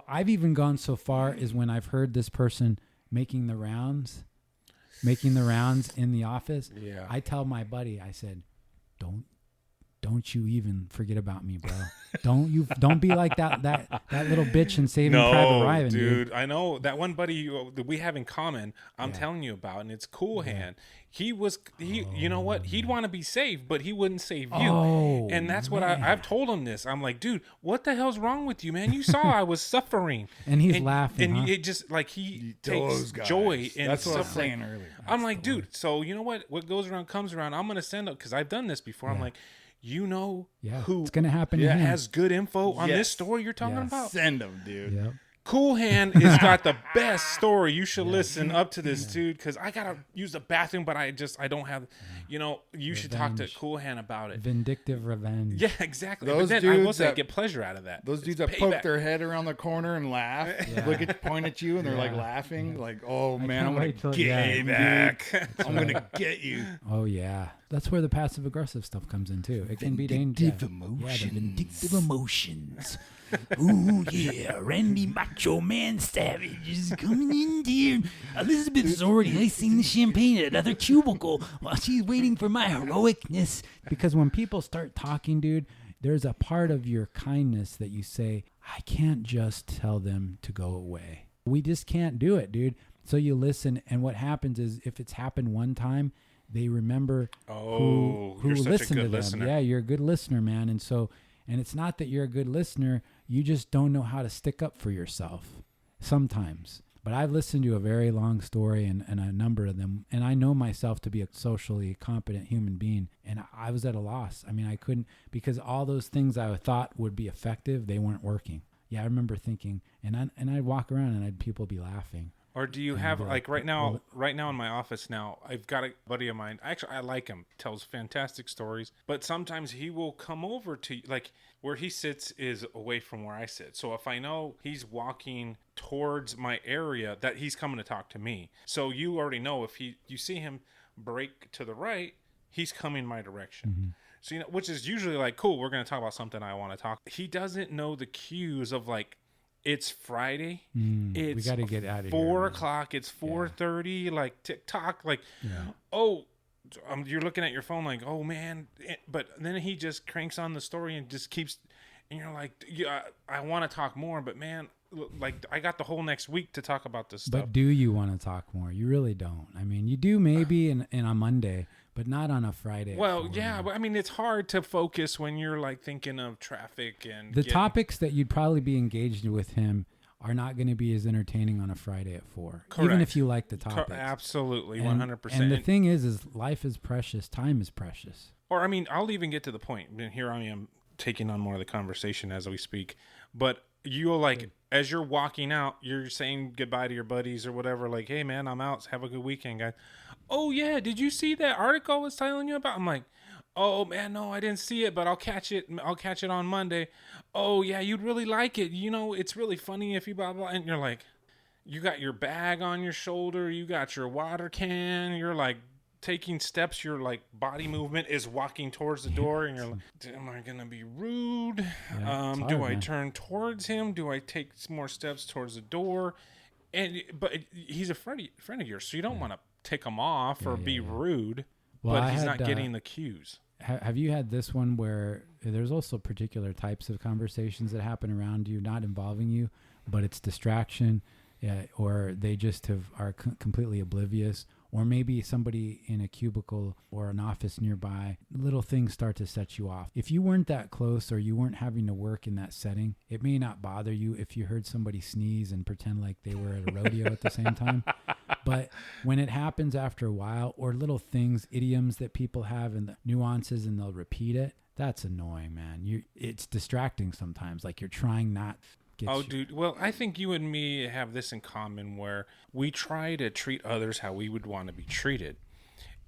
I've even gone so far as when I've heard this person making the rounds in the office. Yeah. I tell my buddy, I said, don't you even forget about me, bro. Don't be like that little bitch in Saving Private Ryan, dude. I know that one buddy that we have in common. I'm telling you about, and it's Cool Hand. You know what? He'd want to be saved, but he wouldn't save you. And that's what I've told him this. I'm like, dude, what the hell's wrong with you, man? You saw I was suffering, and he's laughing, and it just like he takes joy in that's what I was suffering. saying earlier. I'm like, dude. So you know what goes around comes around. I'm gonna send up because I've done this before. I'm like, who it's gonna happen to him. Has good info on this story you're talking about? Send them, dude. Yep. Cool Hand has got the best story. You should listen up to this, dude, because I gotta use the bathroom, but I don't have. You should talk to Cool Hand about it. Vindictive revenge. Yeah, exactly. Those but then I will say, get pleasure out of that. Those dudes that poke their head around the corner and laugh, point at you, and they're like laughing, like, "Oh man, I'm gonna get you back. I'm gonna get you." Oh yeah, that's where the passive aggressive stuff comes in too. It can be dangerous. The vindictive emotions. Ooh, yeah, Randy Macho Man Savage is coming in here. Elizabeth is already icing the champagne at another cubicle while she's waiting for my heroicness. Because when people start talking, dude, there's a part of your kindness that you say, I can't just tell them to go away. We just can't do it, dude. So you listen, and what happens is if it's happened one time, they remember who listened to them. Listener. Yeah, you're a good listener, man. And it's not that you're a good listener. You just don't know how to stick up for yourself sometimes. But I've listened to a very long story and a number of them, and I know myself to be a socially competent human being, and I was at a loss. I mean, I couldn't, because all those things I thought would be effective, they weren't working. Yeah, I remember thinking, and I'd walk around and people be laughing. Or do you have, like right now in my office now, I've got a buddy of mine. Actually, I like him. Tells fantastic stories. But sometimes he will come over to, like, where he sits is away from where I sit. So if I know he's walking towards my area, that he's coming to talk to me. So you already know if you see him break to the right, he's coming my direction. Mm-hmm. So, which is usually like, cool, we're going to talk about something I want to talk. He doesn't know the cues of, like, it's Friday. It's we got to get out of 4 o'clock. It's 4:30. Like TikTok. Like, you're looking at your phone. Like, oh man. But then he just cranks on the story and just keeps. And you're like, yeah, I want to talk more, but man, like I got the whole next week to talk about this stuff. But do you want to talk more? You really don't. I mean, you do maybe in a Monday, but not on a Friday. Well, yeah, but I mean, it's hard to focus when you're like thinking of traffic and the topics that you'd probably be engaged with him are not going to be as entertaining on a Friday at 4. Correct. Even if you like the topics. Absolutely, 100%. And the thing is life is precious. Time is precious. Or, I mean, I'll even get to the point. And here I am taking on more of the conversation as we speak. But you'll like, as you're walking out, you're saying goodbye to your buddies or whatever. Like, hey, man, I'm out. Have a good weekend, guys. Oh, yeah, did you see that article I was telling you about? I'm like, oh, man, no, I didn't see it, but I'll catch it on Monday. Oh, yeah, you'd really like it. You know, it's really funny if you blah, blah. And you're like, you got your bag on your shoulder. You got your water can. You're like taking steps. Your like body movement is walking towards the door. And you're like, am I going to be rude? Yeah, do I turn towards him? Do I take more steps towards the door? But he's a friend of yours, so you don't want to tick him off or be rude, but he's not getting the cues. Have you had this one where there's also particular types of conversations that happen around you, not involving you, but it's distraction, Yeah, or they just are completely oblivious, or maybe somebody in a cubicle or an office nearby, little things start to set you off. If you weren't that close or you weren't having to work in that setting, it may not bother you if you heard somebody sneeze and pretend like they were at a rodeo at the same time. But when it happens after a while, or little things, idioms that people have and the nuances, and they'll repeat it, that's annoying, man. It's distracting sometimes. Like you're trying not. Dude. Well, I think you and me have this in common where we try to treat others how we would want to be treated.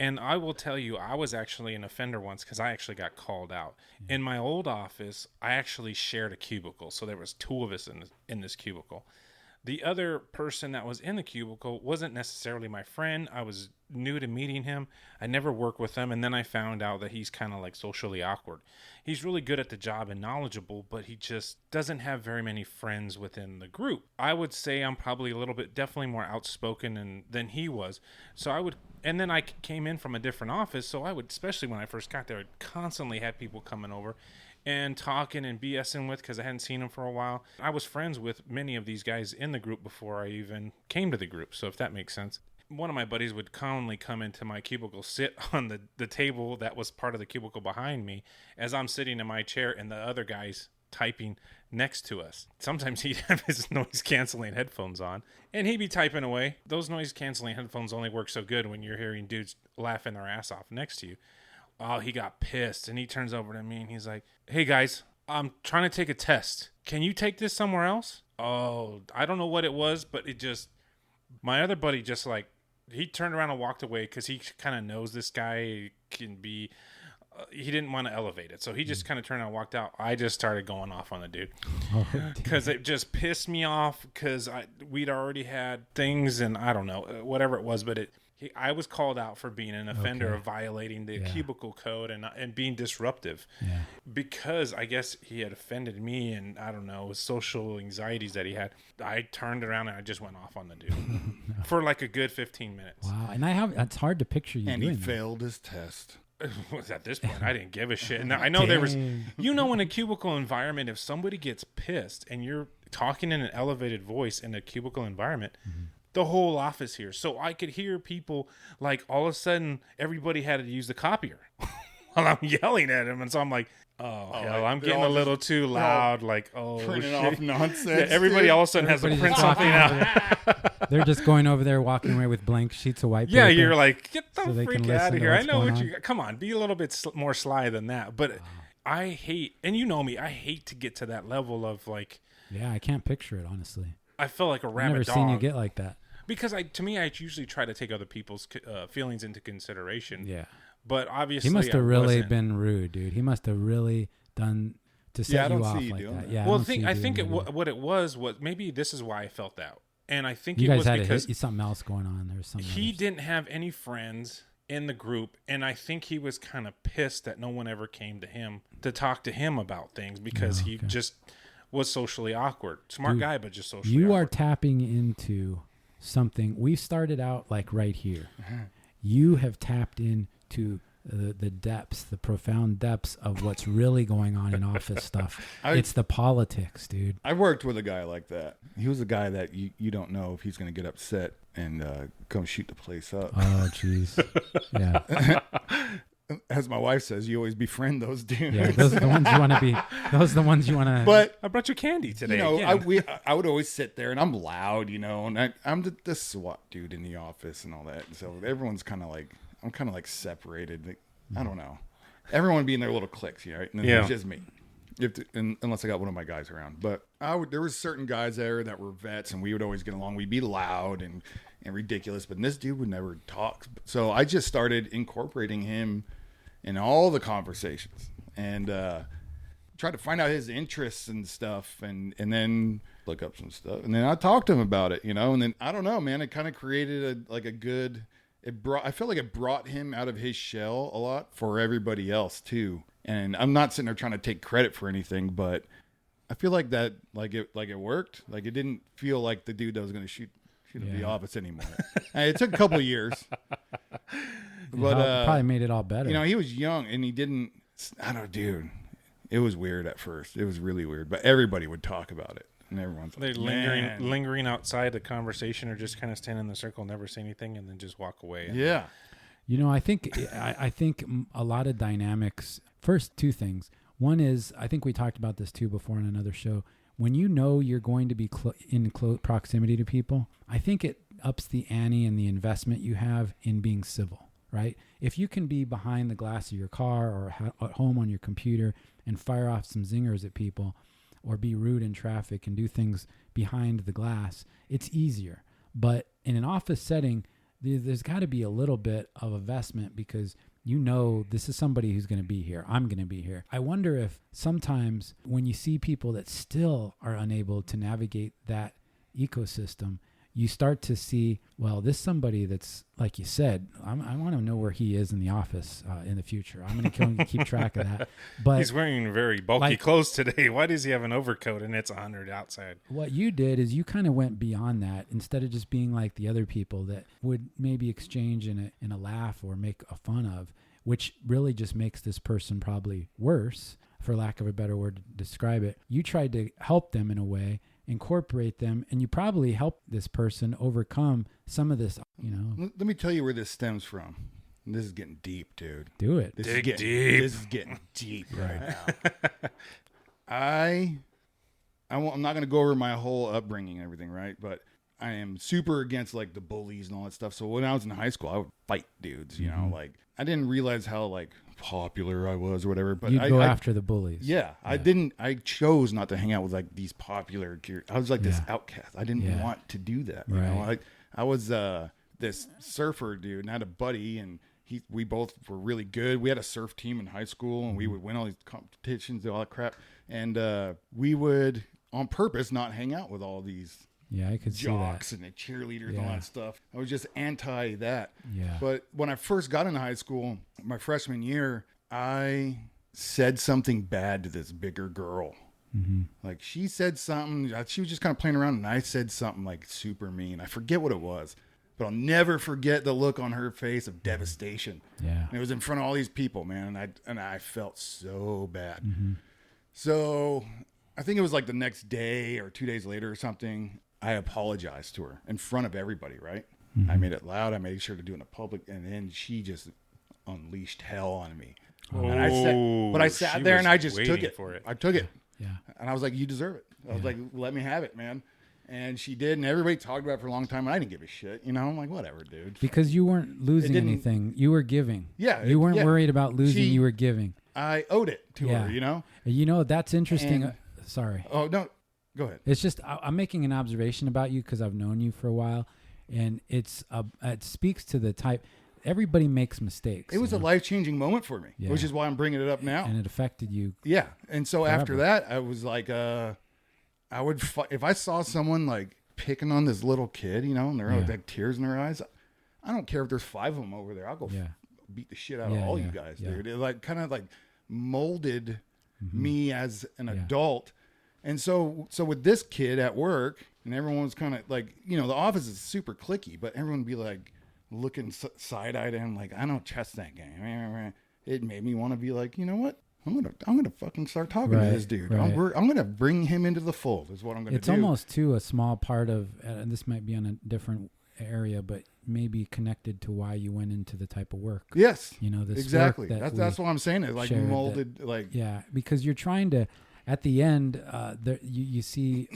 And I will tell you, I was actually an offender once because I actually got called out. In my old office, I actually shared a cubicle. So there was 2 of us in this cubicle. The other person that was in the cubicle wasn't necessarily my friend. I was new to meeting him. I never worked with him. And then I found out that he's kind of like socially awkward. He's really good at the job and knowledgeable, but he just doesn't have very many friends within the group. I would say I'm probably a little bit, definitely more outspoken than he was. And then I came in from a different office. So I would, especially when I first got there, I'd constantly have people coming over and talking and BSing with, because I hadn't seen them for a while. I was friends with many of these guys in the group before I even came to the group, so if that makes sense. One of my buddies would commonly come into my cubicle, sit on the table that was part of the cubicle behind me as I'm sitting in my chair and the other guy's typing next to us. Sometimes he'd have his noise-canceling headphones on, and he'd be typing away. Those noise-canceling headphones only work so good when you're hearing dudes laughing their ass off next to you. Oh, he got pissed, and he turns over to me, and he's like, "Hey, guys, I'm trying to take a test. Can you take this somewhere else?" Oh, I don't know what it was, but my other buddy just like, he turned around and walked away because he kind of knows this guy can be, he didn't want to elevate it. So he just kind of turned around and walked out. I just started going off on the dude because it just pissed me off because we'd already had things, and I don't know, whatever it was, but I was called out for being an offender of violating the cubicle code and being disruptive because I guess he had offended me, and I don't know, social anxieties that he had. I turned around and I just went off on the dude for like a good 15 minutes. Wow. And it's hard to picture you and doing he failed his test. At this point, I didn't give a shit. And I know there was, in a cubicle environment, if somebody gets pissed and you're talking in an elevated voice in a cubicle environment, the whole office here. So I could hear people, like, all of a sudden, everybody had to use the copier while I'm yelling at him. And so I'm like, hell, I'm getting a little too loud. Like, printing shit. off nonsense. Yeah, everybody all of a sudden has to print something out. They're just going over there, walking away with blank sheets of white paper. Yeah, you're like, get the so they freak can out listen of to here. I what's know going what on. you, come on, be a little bit more sly than that. But I hate, and you know me, I hate to get to that level of like. Yeah, I can't picture it, honestly. I feel like a I've rabid never dog. seen you get like that. Because to me, I usually try to take other people's feelings into consideration. Yeah. But obviously, He must have I really wasn't. been rude, dude. He must have really done to set I you don't off see you like doing that. that. Yeah. Well, I I think what it was maybe this is why I felt out, and I think you it guys was had because something else going on. There was something. he didn't have any friends in the group, and I think he was kind of pissed that no one ever came to him to talk to him about things because he just was socially awkward. Smart guy, but just socially awkward. You are tapping into something. We started out like right here. You have tapped into the depths, the profound depths of what's really going on in office stuff. It's the politics, dude. I worked with a guy like that. He was a guy that you don't know if he's going to get upset and come shoot the place up. Oh, jeez. Yeah. As my wife says, you always befriend those dudes. Yeah, those are the ones you want to be. Those are the ones you want to. But I brought you candy today. I would always sit there and I'm loud, and I'm the SWAT dude in the office and all that. And so everyone's kind of like, I'm kind of like separated. Like, I don't know. Everyone would be in their little cliques, right? And then it's just me. Unless I got one of my guys around. But there was certain guys there that were vets and we would always get along. We'd be loud and ridiculous, but this dude would never talk. So I just started incorporating him in all the conversations and try to find out his interests and stuff and then look up some stuff. And then I talked to him about it, and then I don't know, man, it kind of created I felt like it brought him out of his shell a lot for everybody else too. And I'm not sitting there trying to take credit for anything, but I feel like that, it worked. Like it didn't feel like the dude that was going to shoot at the office anymore. It took a couple of years. But probably made it all better. He was young and he didn't. I don't know, dude. It was weird at first. It was really weird, but everybody would talk about it. and everyone's They're like, man. lingering outside the conversation, or just kind of stand in the circle, never say anything, and then just walk away. Yeah. You know, I think a lot of dynamics. First, two things. One is, I think we talked about this too before in another show. When you know you're going to be in close proximity to people, I think it ups the ante and the investment you have in being civil, right? If you can be behind the glass of your car or at home on your computer and fire off some zingers at people, or be rude in traffic and do things behind the glass, it's easier. But in an office setting, there's got to be a little bit of investment, because you know this is somebody who's going to be here. I'm going to be here. I wonder if sometimes when you see people that still are unable to navigate that ecosystem, you start to see, well, this somebody that's, like you said, I want to know where he is in the office in the future. I'm going to keep track of that. But He's wearing very bulky clothes today. Why does he have an overcoat and it's 100 outside? What you did is you kind of went beyond that, instead of just being like the other people that would maybe exchange in a laugh or make a fun of, which really just makes this person probably worse, for lack of a better word to describe it. You tried to help them in a way, incorporate them, and you probably helped this person overcome some of this, you know. Let me tell you where this stems from. This is getting deep, dude. Do it. This Dig is getting deep. This is getting deep right now. I'm not going to go over my whole upbringing and everything, right? But I am super against like the bullies and all that stuff. So when I was in high school, I would fight dudes, you know, like I didn't realize how like popular I was or whatever, but You'd go after the bullies. Yeah, I chose not to hang out with like these popular gear. I was like this outcast. I didn't want to do that. You know, I was this surfer dude, and I had a buddy, and we both were really good. We had a surf team in high school, and we would win all these competitions and all that crap. And we would on purpose not hang out with all these I could jocks see that. and the cheerleaders and all that stuff. I was just anti that. Yeah. But when I first got into high school, my freshman year, I said something bad to this bigger girl. Mm-hmm. Like she said something, she was just kind of playing around, and I said something like super mean. I forget what it was, but I'll never forget the look on her face of devastation. Yeah. And it was in front of all these people, man, and I felt so bad. Mm-hmm. So I think it was like the next day or 2 days later or something, I apologized to her in front of everybody, right? Mm-hmm. I made it loud. I made sure to do it in public, and then she just unleashed hell on me. And I sat there and I just took it. I took it. Yeah. And I was like, you deserve it. I was like, let me have it, man. And she did, and everybody talked about it for a long time, and I didn't give a shit. You know, I'm like, whatever, dude. Because you weren't losing anything. You were giving. Yeah. You weren't worried about losing. You were giving. I owed it to her, you know? You know, that's interesting. And- Sorry. Oh, no. Go ahead. It's just I'm making an observation about you because I've known you for a while, and it speaks to the type. Everybody makes mistakes. It was a life-changing moment for me, Yeah. which is why I'm bringing it up now. and it affected you. Yeah. And so Forever. after that, I was like, I would, if I saw someone like picking on this little kid, you know, and they're like tears in their eyes, I don't care if there's 5 of them over there. I'll go beat the shit out of all you guys, dude. It like kind of like molded me as an adult. And so with this kid at work, and everyone was kind of like, you know, the office is super cliquey, but everyone would be like looking side-eyed at him like, I don't trust that guy. It made me want to be like, you know what? I'm gonna fucking start talking to this dude. Right. I'm gonna bring him into the fold. Is what I'm gonna do. It's almost too a small part of, and this might be on a different area, but maybe connected to why you went into the type of work. Yes. You know, this exactly. Work That's what I'm saying. It's like molded, like because you're trying to. At the end, you see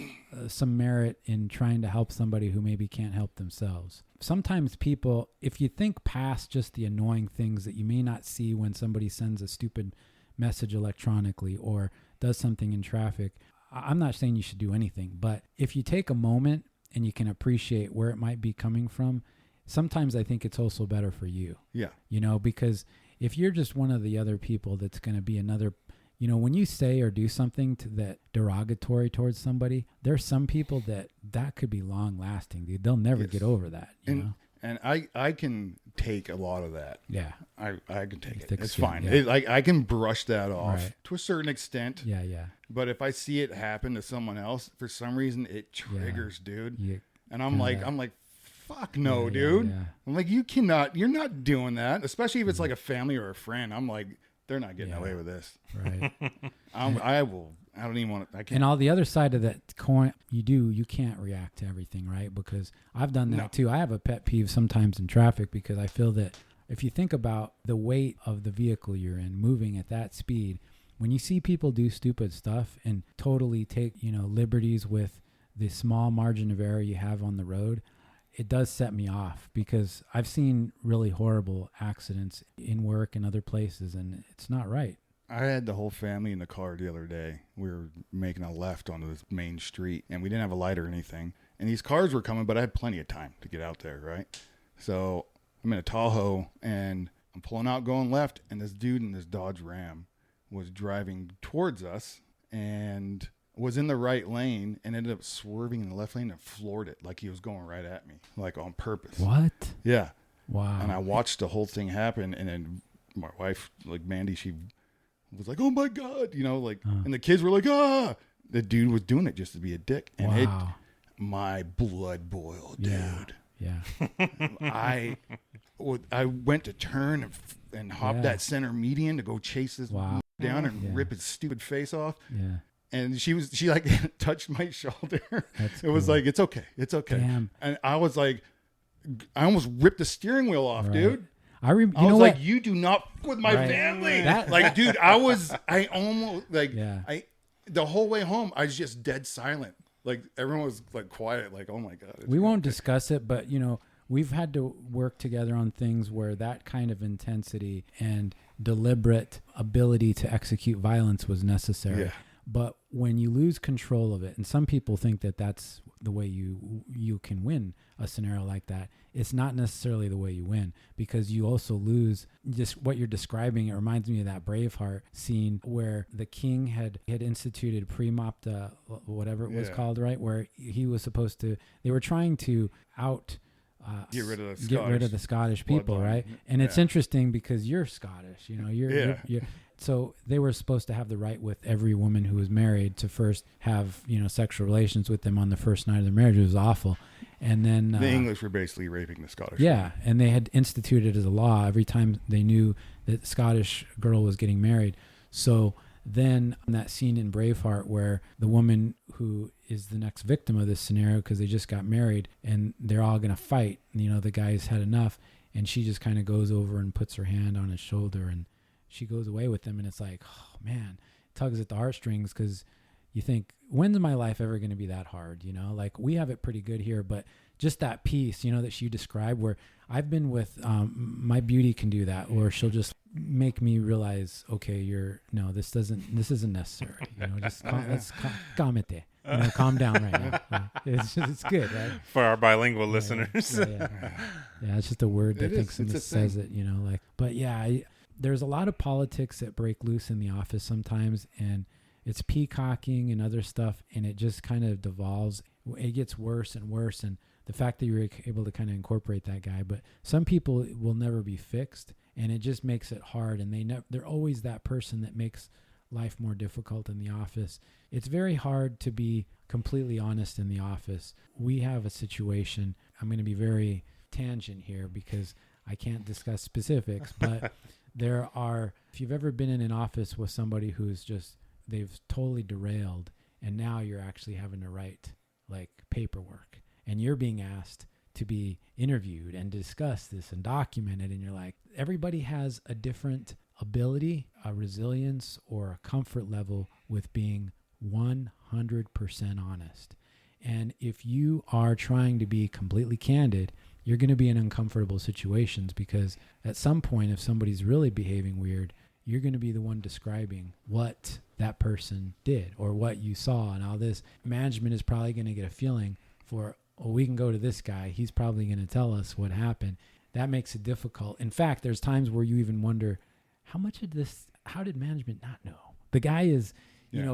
some merit in trying to help somebody who maybe can't help themselves. Sometimes people, if you think past just the annoying things that you may not see when somebody sends a stupid message electronically or does something in traffic, I'm not saying you should do anything, but if you take a moment and you can appreciate where it might be coming from, sometimes I think it's also better for you. Yeah. You know, because if you're just one of the other people that's going to be another, you know, when you say or do something that derogatory towards somebody, there's some people that could be long lasting. They'll never get over that. You know? And I can take a lot of that. Yeah. I can take it. Thick It's skin, fine. yeah. I can brush that off Right. to a certain extent. Yeah. Yeah. But if I see it happen to someone else, for some reason it triggers, dude. Yeah. And I'm like, fuck no, dude. Yeah. I'm like, you're not doing that. Especially if it's like a family or a friend. I'm like, they're not getting away with this. Right. I don't even want to. I can't. And all the other side of that you can't react to everything, right? Because I've done that too. I have a pet peeve sometimes in traffic because I feel that if you think about the weight of the vehicle you're in moving at that speed, when you see people do stupid stuff and totally take, liberties with the small margin of error you have on the road, it does set me off because I've seen really horrible accidents in work and other places, and it's not right. I had the whole family in the car the other day. We were making a left onto this main street, and we didn't have a light or anything. And these cars were coming, but I had plenty of time to get out there, right? So I'm in a Tahoe, and I'm pulling out going left, and this dude in this Dodge Ram was driving towards us and was in the right lane and ended up swerving in the left lane and floored it like he was going right at me, like on purpose. What? Yeah. Wow. And I watched the whole thing happen, and then my wife, like Mandy, she was like, oh my God, and the kids were like, ah. The dude was doing it just to be a dick. And my blood boiled, dude. Yeah. I went to turn and hop that center median to go chase this down and rip his stupid face off. Yeah. And she like touched my shoulder. That's it was like, it's okay. It's okay. Damn. And I was like, I almost ripped the steering wheel off, dude. I was what? Like, you do not f- with my family. Like, dude, I almost like, the whole way home, I was just dead silent. Like, everyone was like quiet, like, oh my God. We won't discuss it, but we've had to work together on things where that kind of intensity and deliberate ability to execute violence was necessary. Yeah. But when you lose control of it, and some people think that that's the way you can win a scenario like that, it's not necessarily the way you win, because you also lose just what you're describing. It reminds me of that Braveheart scene where the king had instituted Premopta, whatever it was called, right? Where he was supposed to, they were trying to get rid of the Scottish people, right? And it's interesting because you're Scottish, you're so they were supposed to have the right with every woman who was married to first have, sexual relations with them on the first night of their marriage. It was awful. And then the English were basically raping the Scottish. Yeah. Women. And they had instituted as a law every time they knew that the Scottish girl was getting married. So then that scene in Braveheart where the woman who is the next victim of this scenario, because they just got married and they're all going to fight, the guy's had enough, and she just kind of goes over and puts her hand on his shoulder and she goes away with him. And it's like, oh man, it tugs at the heartstrings, because you think, when's my life ever going to be that hard? Like, we have it pretty good here, but just that piece, that you described, where I've been with, my beauty can do that, or she'll just make me realize, okay, this isn't necessary. Just calm it there. Calm down right now. It's good, right? For our bilingual listeners. Yeah, it's just a word that thinks and says it, but there's a lot of politics that break loose in the office sometimes, and it's peacocking and other stuff, and it just kind of devolves. It gets worse and worse, and the fact that you were able to kind of incorporate that guy, but some people will never be fixed, and it just makes it hard, and they're always that person that makes life more difficult in the office. It's very hard to be completely honest in the office. We have a situation, I'm going to be very tangent here because I can't discuss specifics, but if you've ever been in an office with somebody who's they've totally derailed, and now you're actually having to write like paperwork, and you're being asked to be interviewed and discuss this and document it, and you're like, everybody has a different ability, a resilience, or a comfort level with being 100% honest. And if you are trying to be completely candid, you're going to be in uncomfortable situations, because at some point, if somebody's really behaving weird, you're going to be the one describing what that person did or what you saw and all this. Management is probably going to get a feeling for, we can go to this guy. He's probably going to tell us what happened. That makes it difficult. In fact, there's times where you even wonder, how did management not know? The guy is,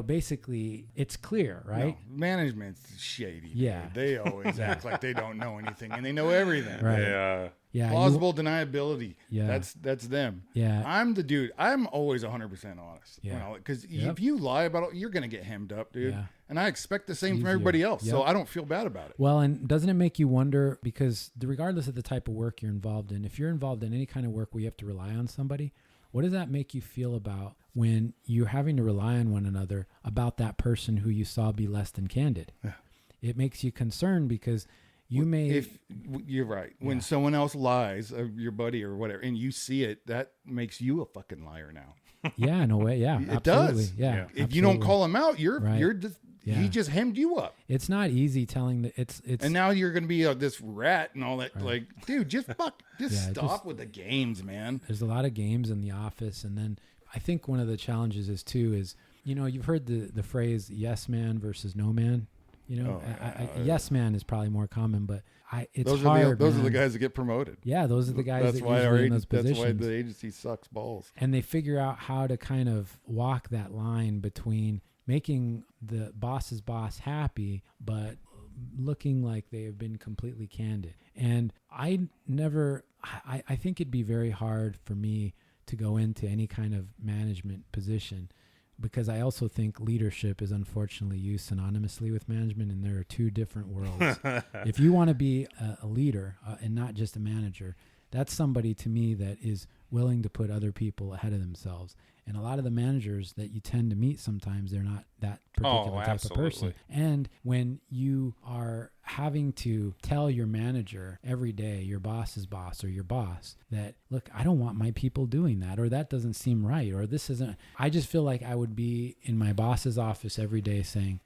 basically it's clear, right? No, management's shady. Yeah. Dude. They always act like they don't know anything, and they know everything. Right. Yeah. Plausible deniability. Yeah. That's them. Yeah. I'm the dude. I'm always 100% honest. Yeah. Because if you lie about it, you're going to get hemmed up, dude. Yeah. And I expect the same from everybody else. Yep. So I don't feel bad about it. Well, and doesn't it make you wonder, because regardless of the type of work you're involved in, if you're involved in any kind of work where you have to rely on somebody, what does that make you feel about when you're having to rely on one another about that person who you saw be less than candid. Yeah. It makes you concerned because you may. If you're right, when someone else lies, your buddy or whatever, and you see it, that makes you a fucking liar now. Yeah, in a way, yeah, It absolutely. does. Yeah, If you don't absolutely. call him out, you're Right. just Yeah. he just hemmed you up, It's not easy telling that it's and now you're gonna be this rat and all that. Right. Like, dude, just Yeah, stop just- with the games, man. there's a lot of games in the office, and then I think one of the challenges is you've heard the phrase yes man versus no man. Yes man is probably more common, but it's Those hard. are the man. guys that get promoted. Yeah, those are the guys That's that why usually in those that's why positions. the agency sucks balls. And they figure out how to kind of walk that line between making the boss's boss happy, but looking like they have been completely candid. And I think it'd be very hard for me to go into any kind of management position, because I also think leadership is unfortunately used synonymously with management, and there are two different worlds. If you want to be a leader and not just a manager, that's somebody to me that is willing to put other people ahead of themselves. And a lot of the managers that you tend to meet sometimes, they're not that particular type of person. And when you are having to tell your manager every day, your boss's boss or your boss, that, look, I don't want my people doing that, or that doesn't seem right, or this isn't, I just feel like I would be in my boss's office every day saying,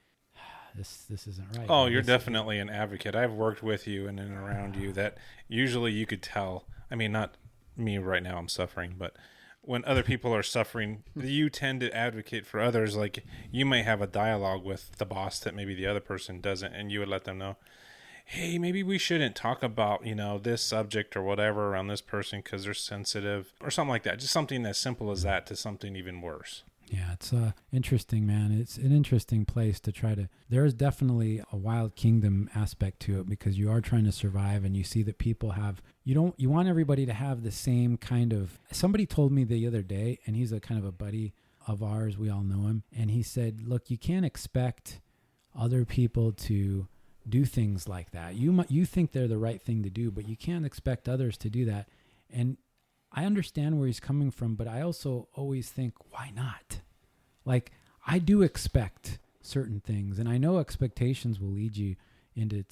this isn't right. Oh, you're definitely an advocate. I've worked with you and around you that usually you could tell. I mean, not me right now, I'm suffering, but when other people are suffering, you tend to advocate for others. Like, you may have a dialogue with the boss that maybe the other person doesn't, and you would let them know, hey, maybe we shouldn't talk about, this subject or whatever around this person because they're sensitive or something like that. Just something as simple as that to something even worse. Yeah, it's interesting, man. It's an interesting place to try to. There is definitely a wild kingdom aspect to it, because you are trying to survive, and you see that people have. You want everybody to have the same kind of. Somebody told me the other day, and he's a kind of a buddy of ours. We all know him, and he said, "Look, you can't expect other people to do things like that. You think they're the right thing to do, but you can't expect others to do that." And I understand where he's coming from, but I also always think, why not? Like, I do expect certain things, and I know expectations will lead you into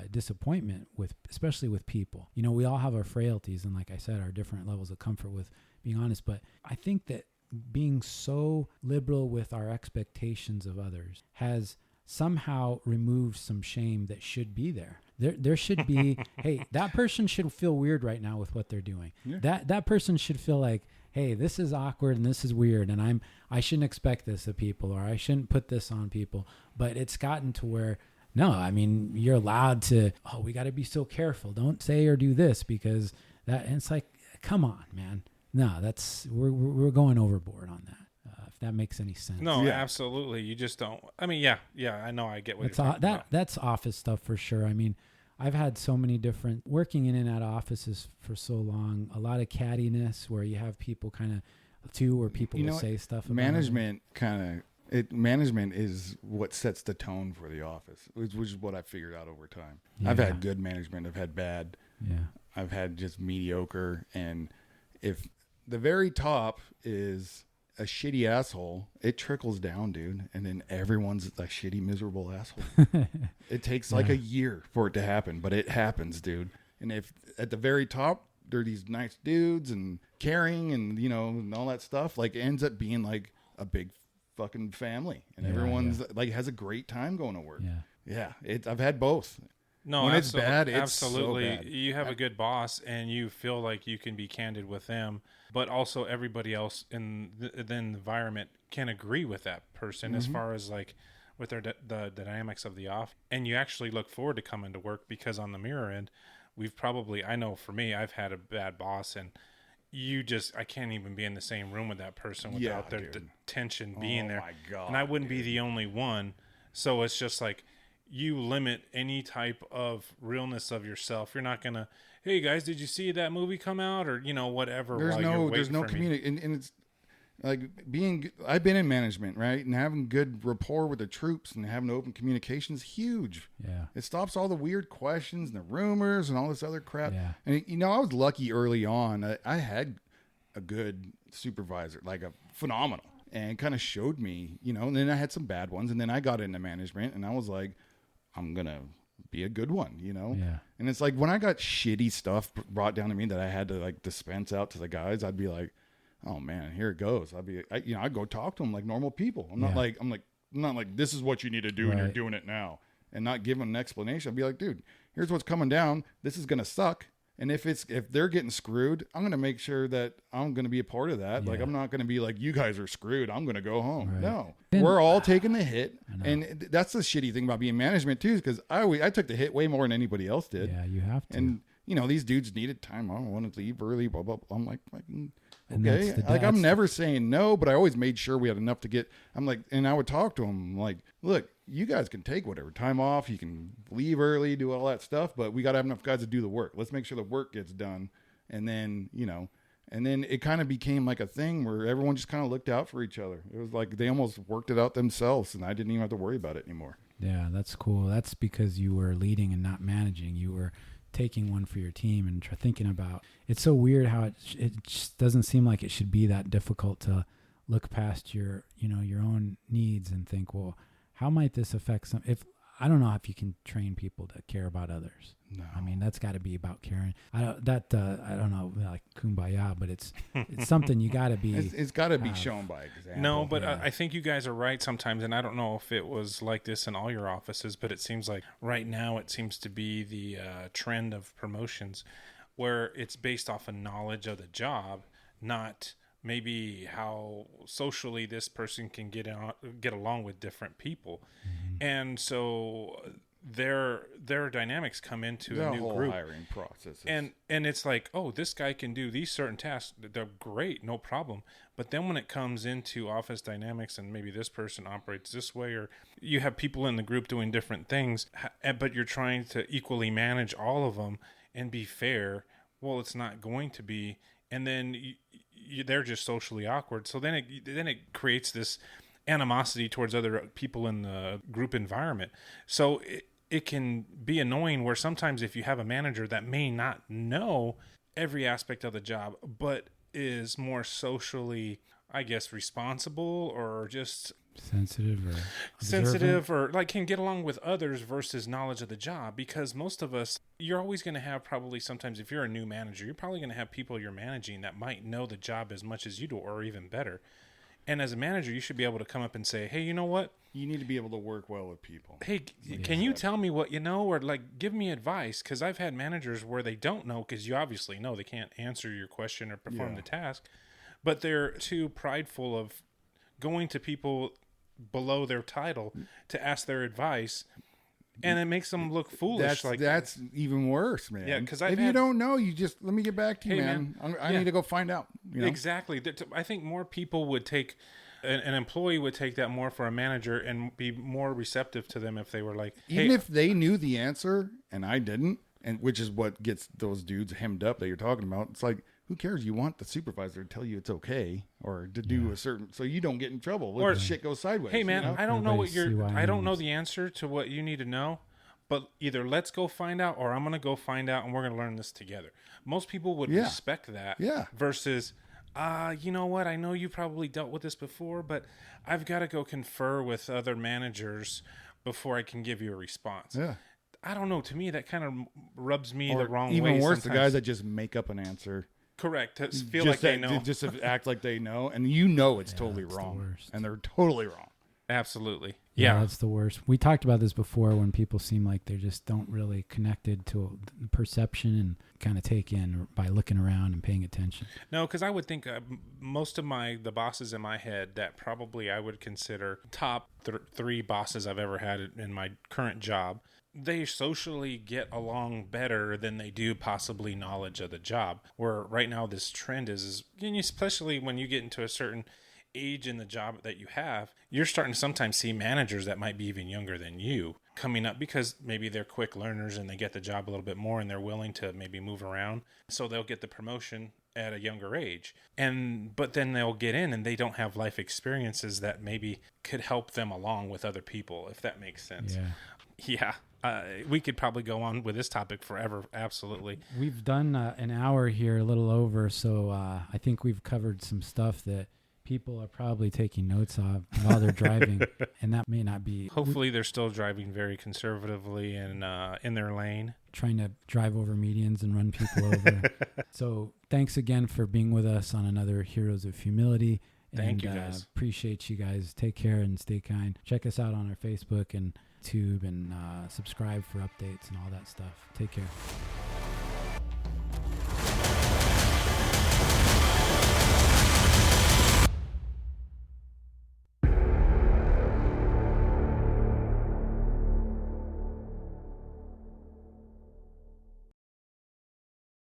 disappointment, especially with people. We all have our frailties, and like I said, our different levels of comfort with being honest. But I think that being so liberal with our expectations of others has somehow removed some shame that should be there. There should be, hey, that person should feel weird right now with what they're doing. Yeah. That person should feel like, hey, this is awkward and this is weird, and I shouldn't expect this of people, or I shouldn't put this on people. But it's gotten to where, no, I mean, you're allowed to, we got to be so careful. Don't say or do this because that, and it's like, come on, man. No, we're going overboard on that. If that makes any sense. No, absolutely. You just don't. I mean, yeah. I know. I get what you're talking about. That's office stuff for sure. I mean, I've had so many different working in and out of offices for so long. A lot of cattiness where you have people kind of where people will say stuff. About management management is what sets the tone for the office, which is what I figured out over time. Yeah. I've had good management. I've had bad. Yeah. I've had just mediocre. And if the very top is a shitty asshole, it trickles down, dude, and then everyone's a shitty, miserable asshole. It takes like a year for it to happen, but it happens, dude. And if at the very top they're these nice dudes and caring and and all that stuff, like, it ends up being like a big fucking family, and everyone's like has a great time going to work. I've had both. No, when it's bad, it's absolutely. so bad. You have a good boss, and you feel like you can be candid with them, but also everybody else in the environment can agree with that person as far as like with the dynamics of the off. And you actually look forward to coming to work, because on the mirror end, I know for me, I've had a bad boss, and I can't even be in the same room with that person without their tension being there. My God, and I wouldn't be the only one. So it's just like, you limit any type of realness of yourself. You're not going to, hey guys, did you see that movie come out? Or, whatever. There's no communication. And it's like I've been in management, right? And having good rapport with the troops and having open communication is huge. Yeah. It stops all the weird questions and the rumors and all this other crap. Yeah. And, I was lucky early on. I had a good supervisor, like a phenomenal. and kind of showed me, and then I had some bad ones, and then I got into management, and I was like, I'm going to be a good one, Yeah. And it's like when I got shitty stuff brought down to me that I had to like dispense out to the guys, I'd be like, oh man, here it goes. I'd go talk to them like normal people. I'm not like, this is what you need to do and you're doing it now, and not give them an explanation. I'd be like, dude, here's what's coming down. This is going to suck. And if they're getting screwed, I'm going to make sure that I'm going to be a part of that. Yeah. Like, I'm not going to be like, you guys are screwed, I'm going to go home. Right. No, we're all taking the hit. And that's the shitty thing about being management too, because I took the hit way more than anybody else did. Yeah, you have to. And these dudes needed time. I don't want to leave early, blah, blah, blah. I'm like, And okay. that's Like, I'm never saying no, but I always made sure we had enough to get. I'm like, and I would talk to them like, look, you guys can take whatever time off. You can leave early, do all that stuff, but we got to have enough guys to do the work. Let's make sure the work gets done. And then, and then it kind of became like a thing where everyone just kind of looked out for each other. It was like they almost worked it out themselves, and I didn't even have to worry about it anymore. Yeah, that's cool. That's because you were leading and not managing. You were taking one for your team and thinking about. It's so weird how it just doesn't seem like it should be that difficult to look past your own needs and think, well, how might this affect some? I don't know if you can train people to care about others. No. I mean, that's got to be about caring. I don't know, like kumbaya, but it's something you got to be. It's got to be shown by example. No, but I think you guys are right sometimes, and I don't know if it was like this in all your offices, but it seems like right now it seems to be the trend of promotions where it's based off of knowledge of the job, not maybe how socially this person can get along with different people. Mm-hmm. And so their dynamics come into a new whole group hiring process, and it's like, oh, this guy can do these certain tasks, they're great, no problem. But then when it comes into office dynamics and maybe this person operates this way, or you have people in the group doing different things, but you're trying to equally manage all of them and be fair, well, it's not going to be. And then they're just socially awkward, so then it creates this animosity towards other people in the group environment. So it can be annoying where sometimes if you have a manager that may not know every aspect of the job, but is more socially, I guess, responsible or just sensitive or like can get along with others versus knowledge of the job. Because most of us, you're always going to have probably sometimes if you're a new manager, you're probably going to have people you're managing that might know the job as much as you do or even better. And as a manager, you should be able to come up and say, hey, you know what? You need to be able to work well with people. Hey, can you tell me what you know, or like give me advice? Because I've had managers where they don't know, because you obviously know they can't answer your question or perform the task, but they're too prideful of going to people below their title to ask their advice. And it makes them look foolish. That's even worse, man. Yeah, because if you don't know, you just let me get back to you, Hey, man. I need to go find out. Exactly. I think more people would take an employee would take that more for a manager and be more receptive to them if they were like, even if they knew the answer and I didn't, and which is what gets those dudes hemmed up that you're talking about. It's like, who cares? You want the supervisor to tell you it's okay or to do a certain, so you don't get in trouble or shit goes sideways. Hey man, I don't know what I don't know needs. the answer to what you need to know, but either let's go find out or I'm going to go find out and we're going to learn this together. Most people would respect that versus, you know what? I know you probably dealt with this before, but I've got to go confer with other managers before I can give you a response. Yeah. I don't know. To me, that kind of rubs me the wrong way. Even worse, sometimes. the guys that just make up an answer. Correct. To feel like they know. Just to act like they know. And it's totally wrong. And they're totally wrong. Absolutely. Yeah, that's the worst. We talked about this before when people seem like they just don't really connected to perception and kind of take in by looking around and paying attention. No, because I would think most of the bosses in my head that probably I would consider top 3 bosses I've ever had in my current job, they socially get along better than they do possibly knowledge of the job. Where right now this trend is especially when you get into a certain age in the job that you have, you're starting to sometimes see managers that might be even younger than you coming up because maybe they're quick learners and they get the job a little bit more and they're willing to maybe move around. So they'll get the promotion at a younger age. But then they'll get in and they don't have life experiences that maybe could help them along with other people, if that makes sense. Yeah. We could probably go on with this topic forever. Absolutely. We've done an hour here, a little over. So I think we've covered some stuff that people are probably taking notes while they're driving, and that may not be. Hopefully, they're still driving very conservatively and in their lane. Trying to drive over medians and run people over. So thanks again for being with us on another Heroes of Humility. Thank you, guys. Appreciate you guys. Take care and stay kind. Check us out on our Facebook and YouTube and subscribe for updates and all that stuff. Take care.